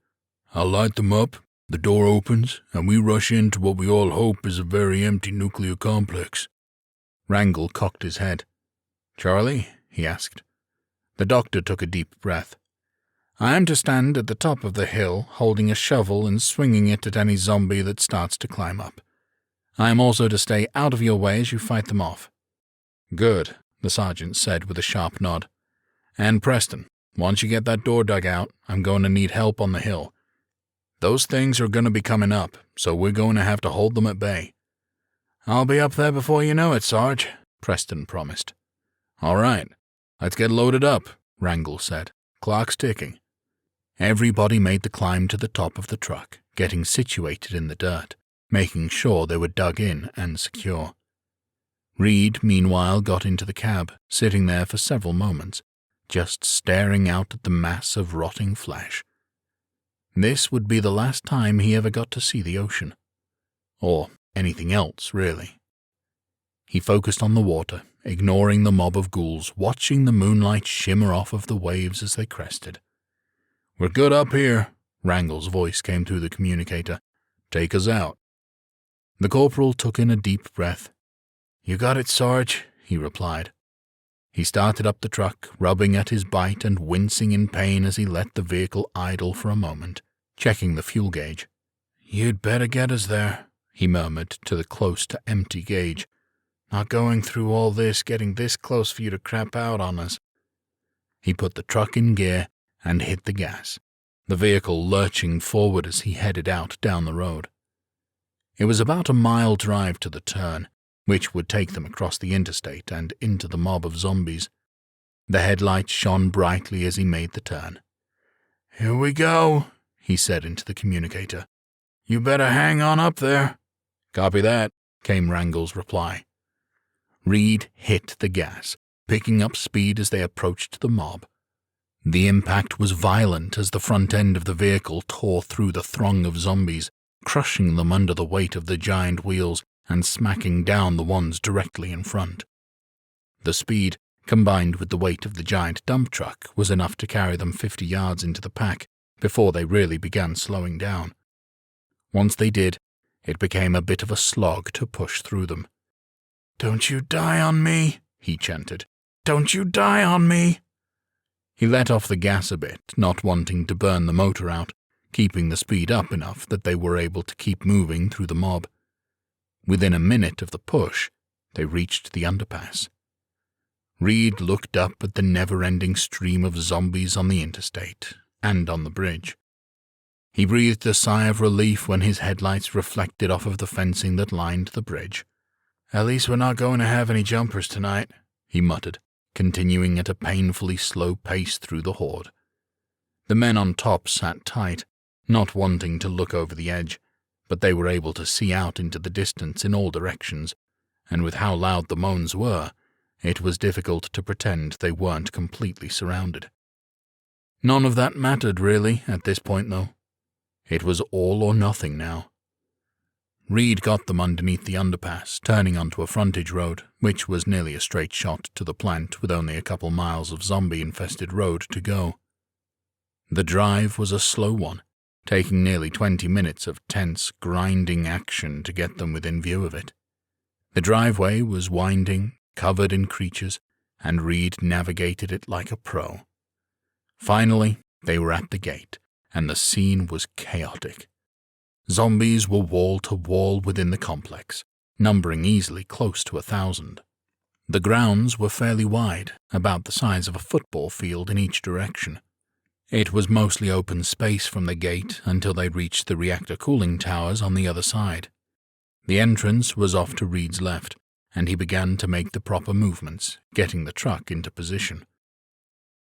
I'll light them up, the door opens, and we rush into what we all hope is a very empty nuclear complex. Wrangle cocked his head. Charlie? He asked. The doctor took a deep breath. I am to stand at the top of the hill, holding a shovel and swinging it at any zombie that starts to climb up. I am also to stay out of your way as you fight them off. Good, the sergeant said with a sharp nod. And Preston, once you get that door dug out, I'm going to need help on the hill. Those things are going to be coming up, so we're going to have to hold them at bay. I'll be up there before you know it, Sarge, Preston promised. All right, let's get loaded up, Wrangle said. Clock's ticking. Everybody made the climb to the top of the truck, getting situated in the dirt, making sure they were dug in and secure. Reed, meanwhile, got into the cab, sitting there for several moments, just staring out at the mass of rotting flesh. This would be the last time he ever got to see the ocean. Or anything else, really. He focused on the water, ignoring the mob of ghouls, watching the moonlight shimmer off of the waves as they crested. We're good up here, Wrangle's voice came through the communicator. Take us out. The corporal took in a deep breath. You got it, Sarge, he replied. He started up the truck, rubbing at his bite and wincing in pain as he let the vehicle idle for a moment, checking the fuel gauge. You'd better get us there, he murmured to the close-to-empty gauge. Not going through all this, getting this close for you to crap out on us. He put the truck in gear and hit the gas, the vehicle lurching forward as he headed out down the road. It was about a mile drive to the turn, which would take them across the interstate and into the mob of zombies. The headlights shone brightly as he made the turn. Here we go, he said into the communicator. You better hang on up there. Copy that, came Wrangle's reply. Reed hit the gas, picking up speed as they approached the mob. The impact was violent as the front end of the vehicle tore through the throng of zombies, crushing them under the weight of the giant wheels and smacking down the ones directly in front. The speed, combined with the weight of the giant dump truck, was enough to carry them 50 yards into the pack before they really began slowing down. Once they did, it became a bit of a slog to push through them. Don't you die on me, he chanted. Don't you die on me. He let off the gas a bit, not wanting to burn the motor out, keeping the speed up enough that they were able to keep moving through the mob. Within a minute of the push, they reached the underpass. Reed looked up at the never-ending stream of zombies on the interstate and on the bridge. He breathed a sigh of relief when his headlights reflected off of the fencing that lined the bridge. "At least we're not going to have any jumpers tonight," he muttered, continuing at a painfully slow pace through the horde. The men on top sat tight, not wanting to look over the edge, but they were able to see out into the distance in all directions, and with how loud the moans were, it was difficult to pretend they weren't completely surrounded. None of that mattered, really, at this point, though. It was all or nothing now. Reed got them underneath the underpass, turning onto a frontage road, which was nearly a straight shot to the plant with only a couple miles of zombie-infested road to go. The drive was a slow one, taking nearly 20 minutes of tense, grinding action to get them within view of it. The driveway was winding, covered in creatures, and Reed navigated it like a pro. Finally, they were at the gate, and the scene was chaotic. Zombies were wall to wall within the complex, numbering easily close to 1,000. The grounds were fairly wide, about the size of a football field in each direction. It was mostly open space from the gate until they reached the reactor cooling towers on the other side. The entrance was off to Reed's left, and he began to make the proper movements, getting the truck into position.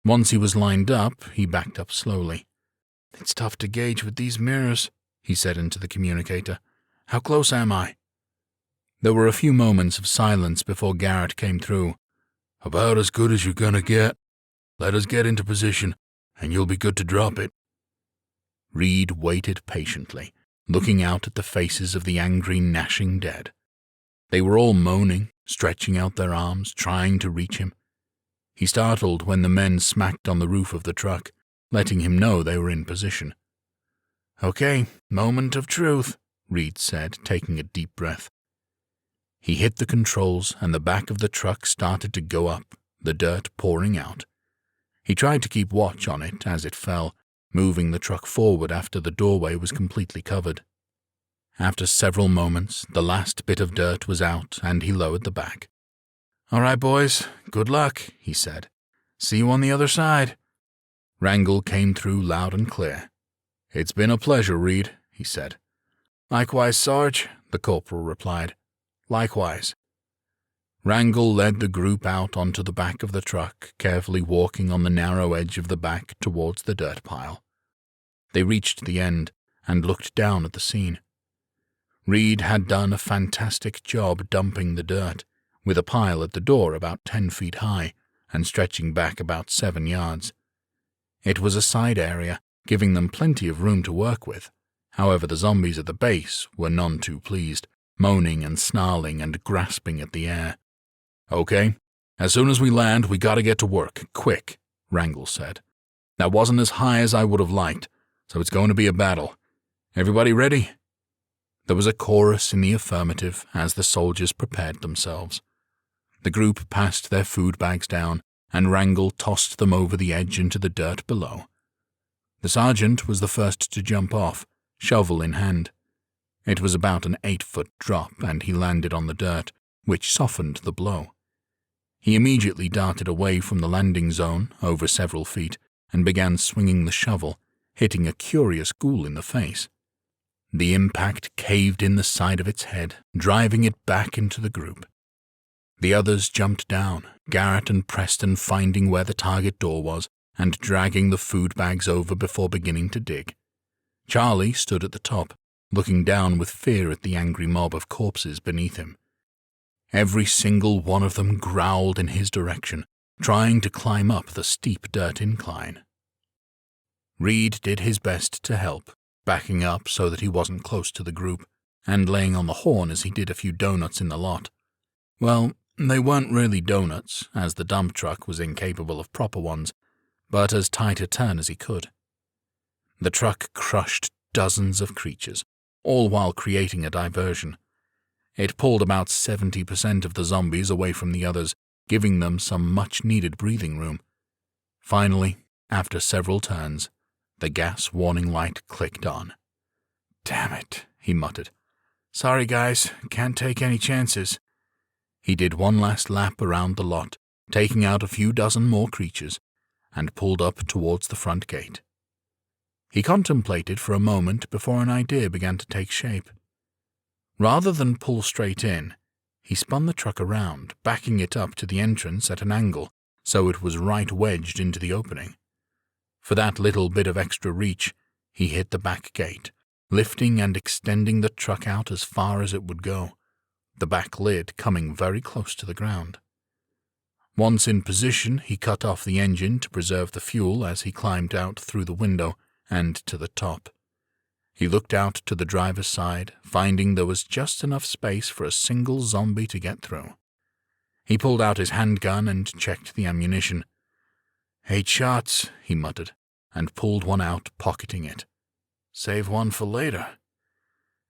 Once he was lined up, he backed up slowly. "It's tough to gauge with these mirrors," he said into the communicator. "How close am I?" There were a few moments of silence before Garrett came through. "About as good as you're gonna get. Let us get into position, and you'll be good to drop it." Reed waited patiently, looking out at the faces of the angry, gnashing dead. They were all moaning, stretching out their arms, trying to reach him. He startled when the men smacked on the roof of the truck, letting him know they were in position. "Okay, moment of truth," Reed said, taking a deep breath. He hit the controls, and the back of the truck started to go up, the dirt pouring out. He tried to keep watch on it as it fell, moving the truck forward after the doorway was completely covered. After several moments, the last bit of dirt was out, and he lowered the back. "All right, boys, good luck," he said. "See you on the other side." Wrangle came through loud and clear. "It's been a pleasure, Reed," he said. "Likewise, Sarge," the corporal replied. "Likewise." Wrangle led the group out onto the back of the truck, carefully walking on the narrow edge of the back towards the dirt pile. They reached the end and looked down at the scene. Reed had done a fantastic job dumping the dirt, with a pile at the door about 10 feet high and stretching back about 7 yards. It was a side area, giving them plenty of room to work with. However, the zombies at the base were none too pleased, moaning and snarling and grasping at the air. "Okay, as soon as we land, we gotta get to work, quick," Wrangle said. "That wasn't as high as I would have liked, so it's going to be a battle. Everybody ready?" There was a chorus in the affirmative as the soldiers prepared themselves. The group passed their food bags down, and Wrangle tossed them over the edge into the dirt below. The sergeant was the first to jump off, shovel in hand. It was about an 8-foot drop, and he landed on the dirt, which softened the blow. He immediately darted away from the landing zone over several feet and began swinging the shovel, hitting a curious ghoul in the face. The impact caved in the side of its head, driving it back into the group. The others jumped down, Garrett and Preston finding where the target door was and dragging the food bags over before beginning to dig. Charlie stood at the top, looking down with fear at the angry mob of corpses beneath him. Every single one of them growled in his direction, trying to climb up the steep dirt incline. Reed did his best to help, backing up so that he wasn't close to the group, and laying on the horn as he did a few donuts in the lot. Well, they weren't really donuts, as the dump truck was incapable of proper ones, but as tight a turn as he could. The truck crushed dozens of creatures, all while creating a diversion. It pulled about 70% of the zombies away from the others, giving them some much-needed breathing room. Finally, after several turns, The gas warning light clicked on. "Damn it," he muttered. "Sorry, guys, can't take any chances." He did one last lap around the lot, taking out a few dozen more creatures, and pulled up towards the front gate. He contemplated for a moment before an idea began to take shape. Rather than pull straight in, he spun the truck around, backing it up to the entrance at an angle so it was right wedged into the opening. For that little bit of extra reach, he hit the back gate, lifting and extending the truck out as far as it would go, the back lid coming very close to the ground. Once in position, he cut off the engine to preserve the fuel as he climbed out through the window and to the top. He looked out to the driver's side, finding there was just enough space for a single zombie to get through. He pulled out his handgun and checked the ammunition. 8 shots, he muttered, and pulled one out, pocketing it. Save one for later.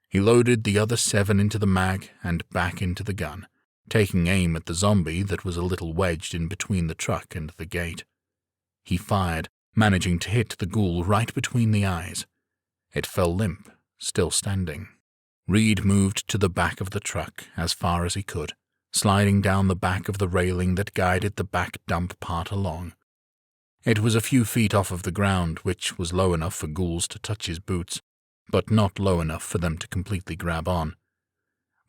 He loaded the other 7 into the mag and back into the gun, taking aim at the zombie that was a little wedged in between the truck and the gate. He fired, managing to hit the ghoul right between the eyes. It fell limp, still standing. Reed moved to the back of the truck as far as he could, sliding down the back of the railing that guided the back dump part along. It was a few feet off of the ground, which was low enough for ghouls to touch his boots, but not low enough for them to completely grab on.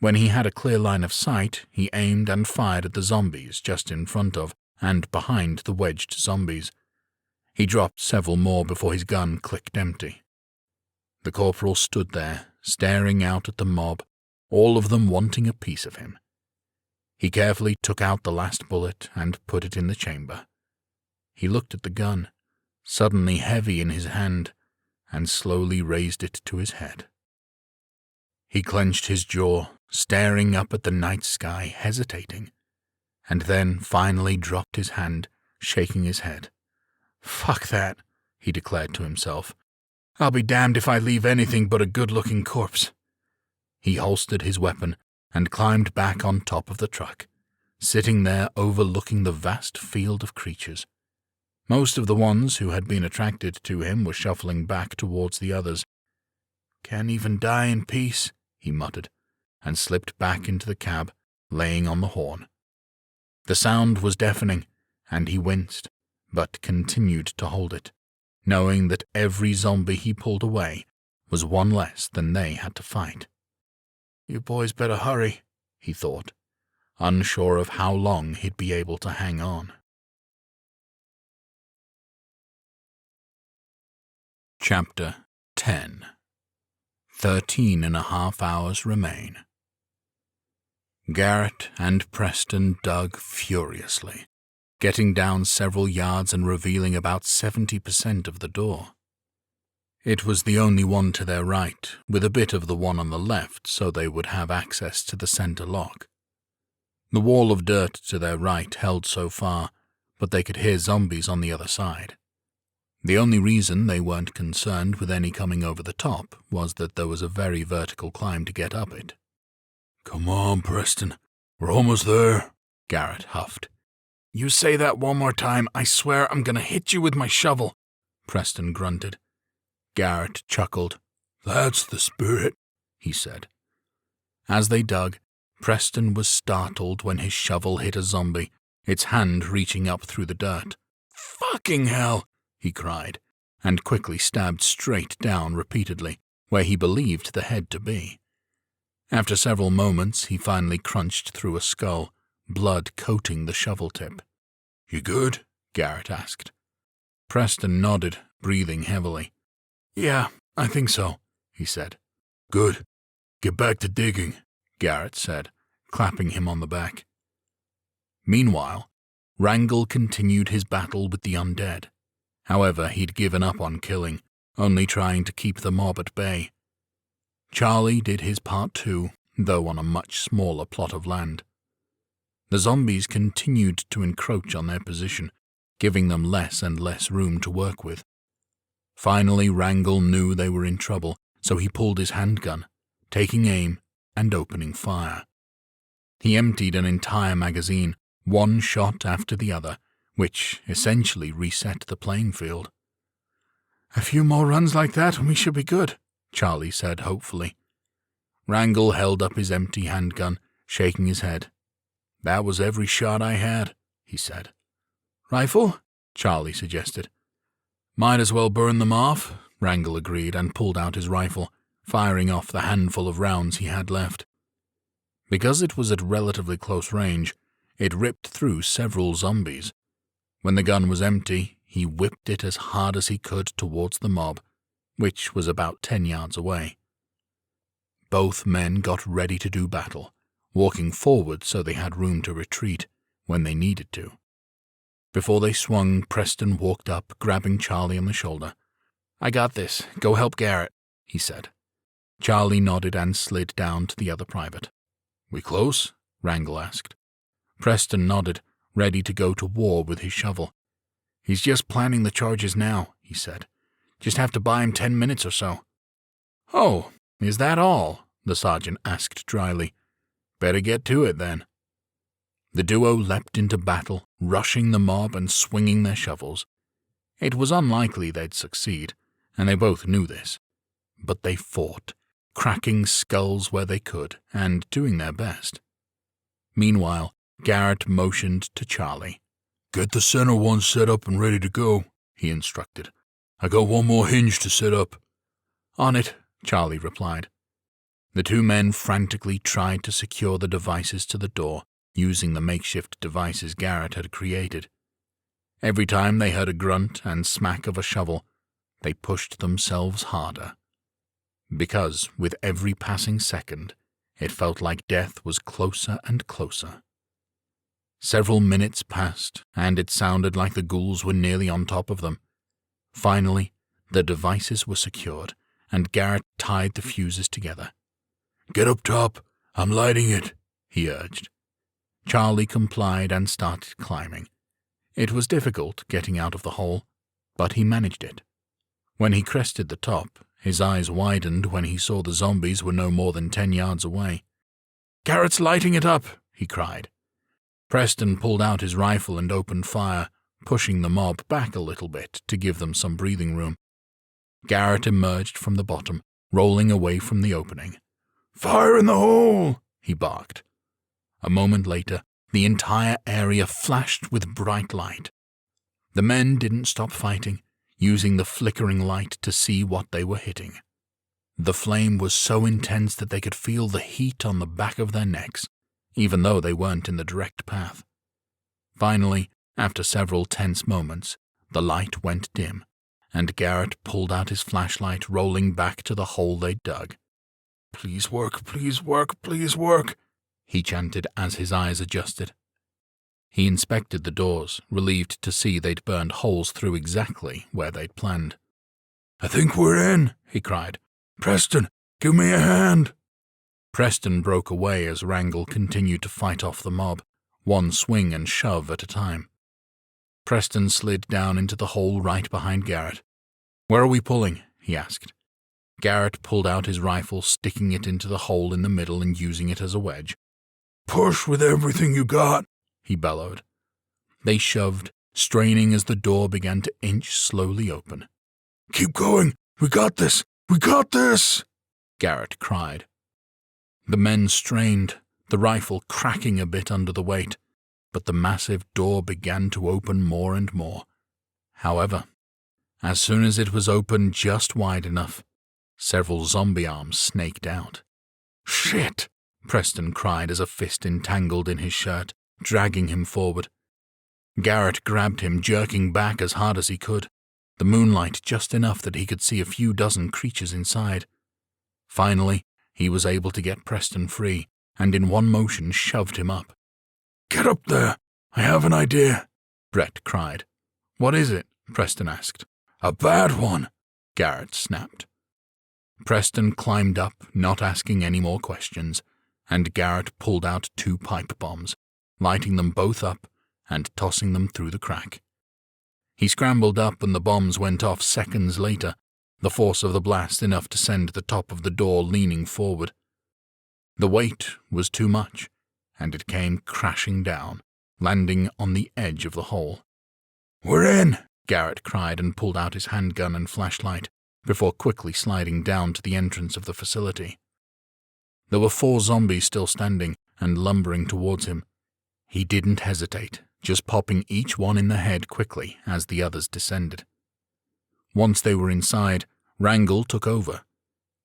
When he had a clear line of sight, he aimed and fired at the zombies just in front of and behind the wedged zombies. He dropped several more before his gun clicked empty. The corporal stood there, staring out at the mob, all of them wanting a piece of him. He carefully took out the last bullet and put it in the chamber. He looked at the gun, suddenly heavy in his hand, and slowly raised it to his head. He clenched his jaw, staring up at the night sky, hesitating, and then finally dropped his hand, shaking his head. "Fuck that," he declared to himself. "I'll be damned if I leave anything but a good-looking corpse." He holstered his weapon and climbed back on top of the truck, sitting there overlooking the vast field of creatures. Most of the ones who had been attracted to him were shuffling back towards the others. "Can't even die in peace," he muttered, and slipped back into the cab, laying on the horn. The sound was deafening, and he winced, but continued to hold it, knowing that every zombie he pulled away was one less than they had to fight. "You boys better hurry," he thought, unsure of how long he'd be able to hang on. Chapter 10. 13.5 hours remain. Garrett and Preston dug furiously, getting down several yards and revealing about 70% of the door. It was the only one to their right, with a bit of the one on the left so they would have access to the center lock. The wall of dirt to their right held so far, but they could hear zombies on the other side. The only reason they weren't concerned with any coming over the top was that there was a very vertical climb to get up it. "Come on, Preston. We're almost there," Garrett huffed. "You say that one more time, I swear I'm gonna hit you with my shovel," Preston grunted. Garrett chuckled. "That's the spirit," he said. As they dug, Preston was startled when his shovel hit a zombie, its hand reaching up through the dirt. "Fucking hell!" he cried, and quickly stabbed straight down repeatedly, where he believed the head to be. After several moments, he finally crunched through a skull, blood coating the shovel tip. "You good?" Garrett asked. Preston nodded, breathing heavily. "Yeah, I think so," he said. "Good. Get back to digging," Garrett said, clapping him on the back. Meanwhile, Wrangle continued his battle with the undead. However, he'd given up on killing, only trying to keep the mob at bay. Charlie did his part too, though on a much smaller plot of land. The zombies continued to encroach on their position, giving them less and less room to work with. Finally, Wrangle knew they were in trouble, so he pulled his handgun, taking aim and opening fire. He emptied an entire magazine, one shot after the other, which essentially reset the playing field. A few more runs like that and we should be good, Charlie said hopefully. Wrangle held up his empty handgun, shaking his head. That was every shot I had, he said. Rifle? Charlie suggested. Might as well burn them off, Wrangle agreed and pulled out his rifle, firing off the handful of rounds he had left. Because it was at relatively close range, it ripped through several zombies. When the gun was empty, he whipped it as hard as he could towards the mob, which was about 10 yards away. Both men got ready to do battle, walking forward so they had room to retreat when they needed to. Before they swung, Preston walked up, grabbing Charlie on the shoulder. I got this. Go help Garrett, he said. Charlie nodded and slid down to the other private. We close? Wrangle asked. Preston nodded, ready to go to war with his shovel. He's just planning the charges now, he said. Just have to buy him 10 minutes or so. Oh, is that all? The sergeant asked dryly. Better get to it then. The duo leapt into battle, rushing the mob and swinging their shovels. It was unlikely they'd succeed, and they both knew this. But they fought, cracking skulls where they could, and doing their best. Meanwhile, Garrett motioned to Charlie. Get the center one set up and ready to go, he instructed. I got one more hinge to set up. On it, Charlie replied. The two men frantically tried to secure the devices to the door, using the makeshift devices Garrett had created. Every time they heard a grunt and smack of a shovel, they pushed themselves harder. Because with every passing second, it felt like death was closer and closer. Several minutes passed, and it sounded like the ghouls were nearly on top of them. Finally, the devices were secured, and Garrett tied the fuses together. Get up top. I'm lighting it, he urged. Charlie complied and started climbing. It was difficult getting out of the hole, but he managed it. When he crested the top, his eyes widened when he saw the zombies were no more than 10 yards away. Garrett's lighting it up, he cried. Preston pulled out his rifle and opened fire, pushing the mob back a little bit to give them some breathing room. Garrett emerged from the bottom, rolling away from the opening. Fire in the hole, he barked. A moment later, the entire area flashed with bright light. The men didn't stop fighting, using the flickering light to see what they were hitting. The flame was so intense that they could feel the heat on the back of their necks, even though they weren't in the direct path. Finally, after several tense moments, the light went dim, and Garrett pulled out his flashlight, rolling back to the hole they'd dug. Please work, please work, please work, he chanted as his eyes adjusted. He inspected the doors, relieved to see they'd burned holes through exactly where they'd planned. I think we're in, he cried. Preston, give me a hand. Preston broke away as Wrangle continued to fight off the mob, one swing and shove at a time. Preston slid down into the hole right behind Garrett. Where are we pulling? He asked. Garrett pulled out his rifle, sticking it into the hole in the middle and using it as a wedge. Push with everything you got, he bellowed. They shoved, straining as the door began to inch slowly open. Keep going! We got this! We got this! Garrett cried. The men strained, the rifle cracking a bit under the weight, but the massive door began to open more and more. However, as soon as it was open just wide enough, several zombie arms snaked out. Shit! Preston cried as a fist entangled in his shirt, dragging him forward. Garrett grabbed him, jerking back as hard as he could, the moonlight just enough that he could see a few dozen creatures inside. Finally, he was able to get Preston free, and in one motion shoved him up. Get up there! I have an idea, Brett cried. What is it? Preston asked. A bad one, Garrett snapped. Preston climbed up, not asking any more questions, and Garrett pulled out 2 pipe bombs, lighting them both up and tossing them through the crack. He scrambled up and the bombs went off seconds later, the force of the blast enough to send the top of the door leaning forward. The weight was too much, and it came crashing down, landing on the edge of the hole. We're in, Garrett cried and pulled out his handgun and flashlight before quickly sliding down to the entrance of the facility. There were 4 zombies still standing and lumbering towards him. He didn't hesitate, just popping each one in the head quickly as the others descended. Once they were inside, Wrangle took over.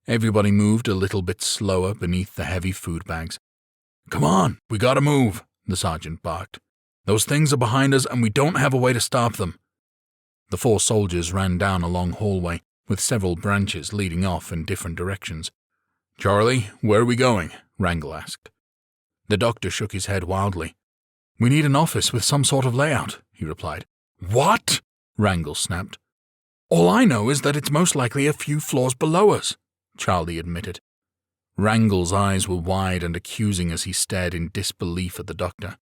Everybody moved a little bit slower beneath the heavy food bags. "Come on, we gotta move," the sergeant barked. "Those things are behind us and we don't have a way to stop them." The 4 soldiers ran down a long hallway with several branches leading off in different directions. "Charlie, where are we going?" Wrangle asked. The doctor shook his head wildly. "We need an office with some sort of layout," he replied. "What?" Wrangle snapped. "All I know is that it's most likely a few floors below us," Charlie admitted. Wrangle's eyes were wide and accusing as he stared in disbelief at the doctor.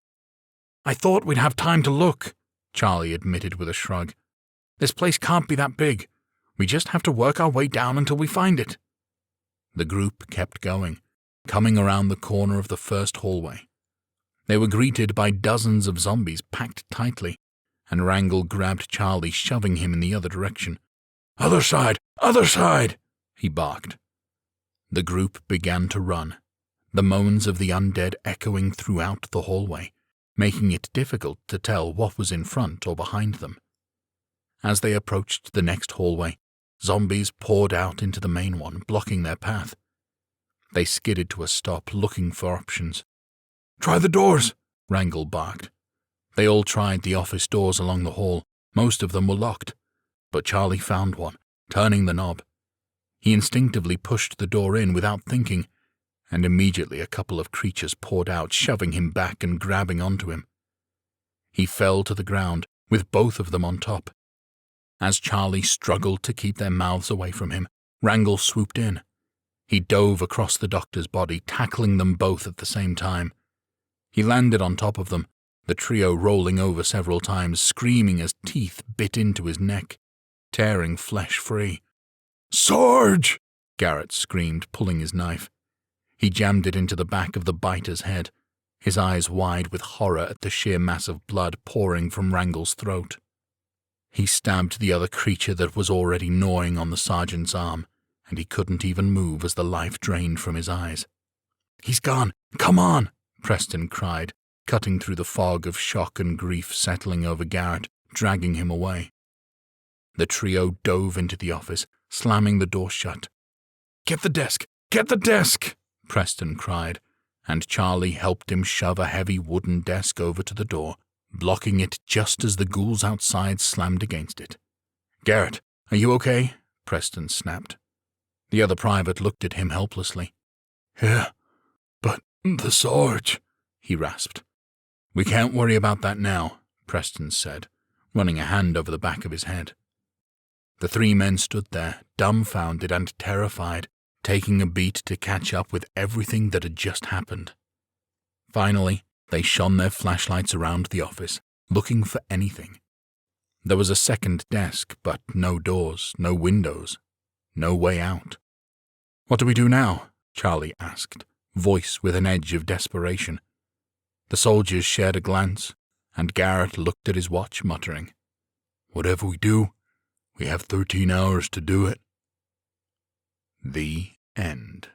"I thought we'd have time to look," Charlie admitted with a shrug. "This place can't be that big. We just have to work our way down until we find it." The group kept going, coming around the corner of the first hallway. They were greeted by dozens of zombies packed tightly, and Wrangle grabbed Charlie, shoving him in the other direction. Other side! Other side!" he barked. The group began to run, the moans of the undead echoing throughout the hallway, making it difficult to tell what was in front or behind them. As they approached the next hallway, zombies poured out into the main one, blocking their path. They skidded to a stop, looking for options. "Try the doors!" Wrangle barked. They all tried the office doors along the hall. Most of them were locked, but Charlie found one, turning the knob. He instinctively pushed the door in without thinking, and immediately a couple of creatures poured out, shoving him back and grabbing onto him. He fell to the ground, with both of them on top. As Charlie struggled to keep their mouths away from him, Wrangle swooped in. He dove across the doctor's body, tackling them both at the same time. He landed on top of them, the trio rolling over several times, screaming as teeth bit into his neck, tearing flesh free. "Sarge!" Garrett screamed, pulling his knife. He jammed it into the back of the biter's head, his eyes wide with horror at the sheer mass of blood pouring from Wrangle's throat. He stabbed the other creature that was already gnawing on the sergeant's arm, and he couldn't even move as the life drained from his eyes. "He's gone! Come on!" Preston cried, cutting through the fog of shock and grief settling over Garrett, dragging him away. The trio dove into the office, slamming the door shut. "Get the desk! Get the desk!" Preston cried, and Charlie helped him shove a heavy wooden desk over to the door, blocking it just as the ghouls outside slammed against it. "Garrett, are you okay?" Preston snapped. The other private looked at him helplessly. "Yeah, but the Sarge," he rasped. "We can't worry about that now," Preston said, running a hand over the back of his head. The 3 men stood there, dumbfounded and terrified, taking a beat to catch up with everything that had just happened. Finally, they shone their flashlights around the office, looking for anything. There was a second desk, but no doors, no windows, no way out. "What do we do now?" Charlie asked, voice with an edge of desperation. The soldiers shared a glance, and Garrett looked at his watch, muttering, "Whatever we do, we have 13 hours to do it." The end.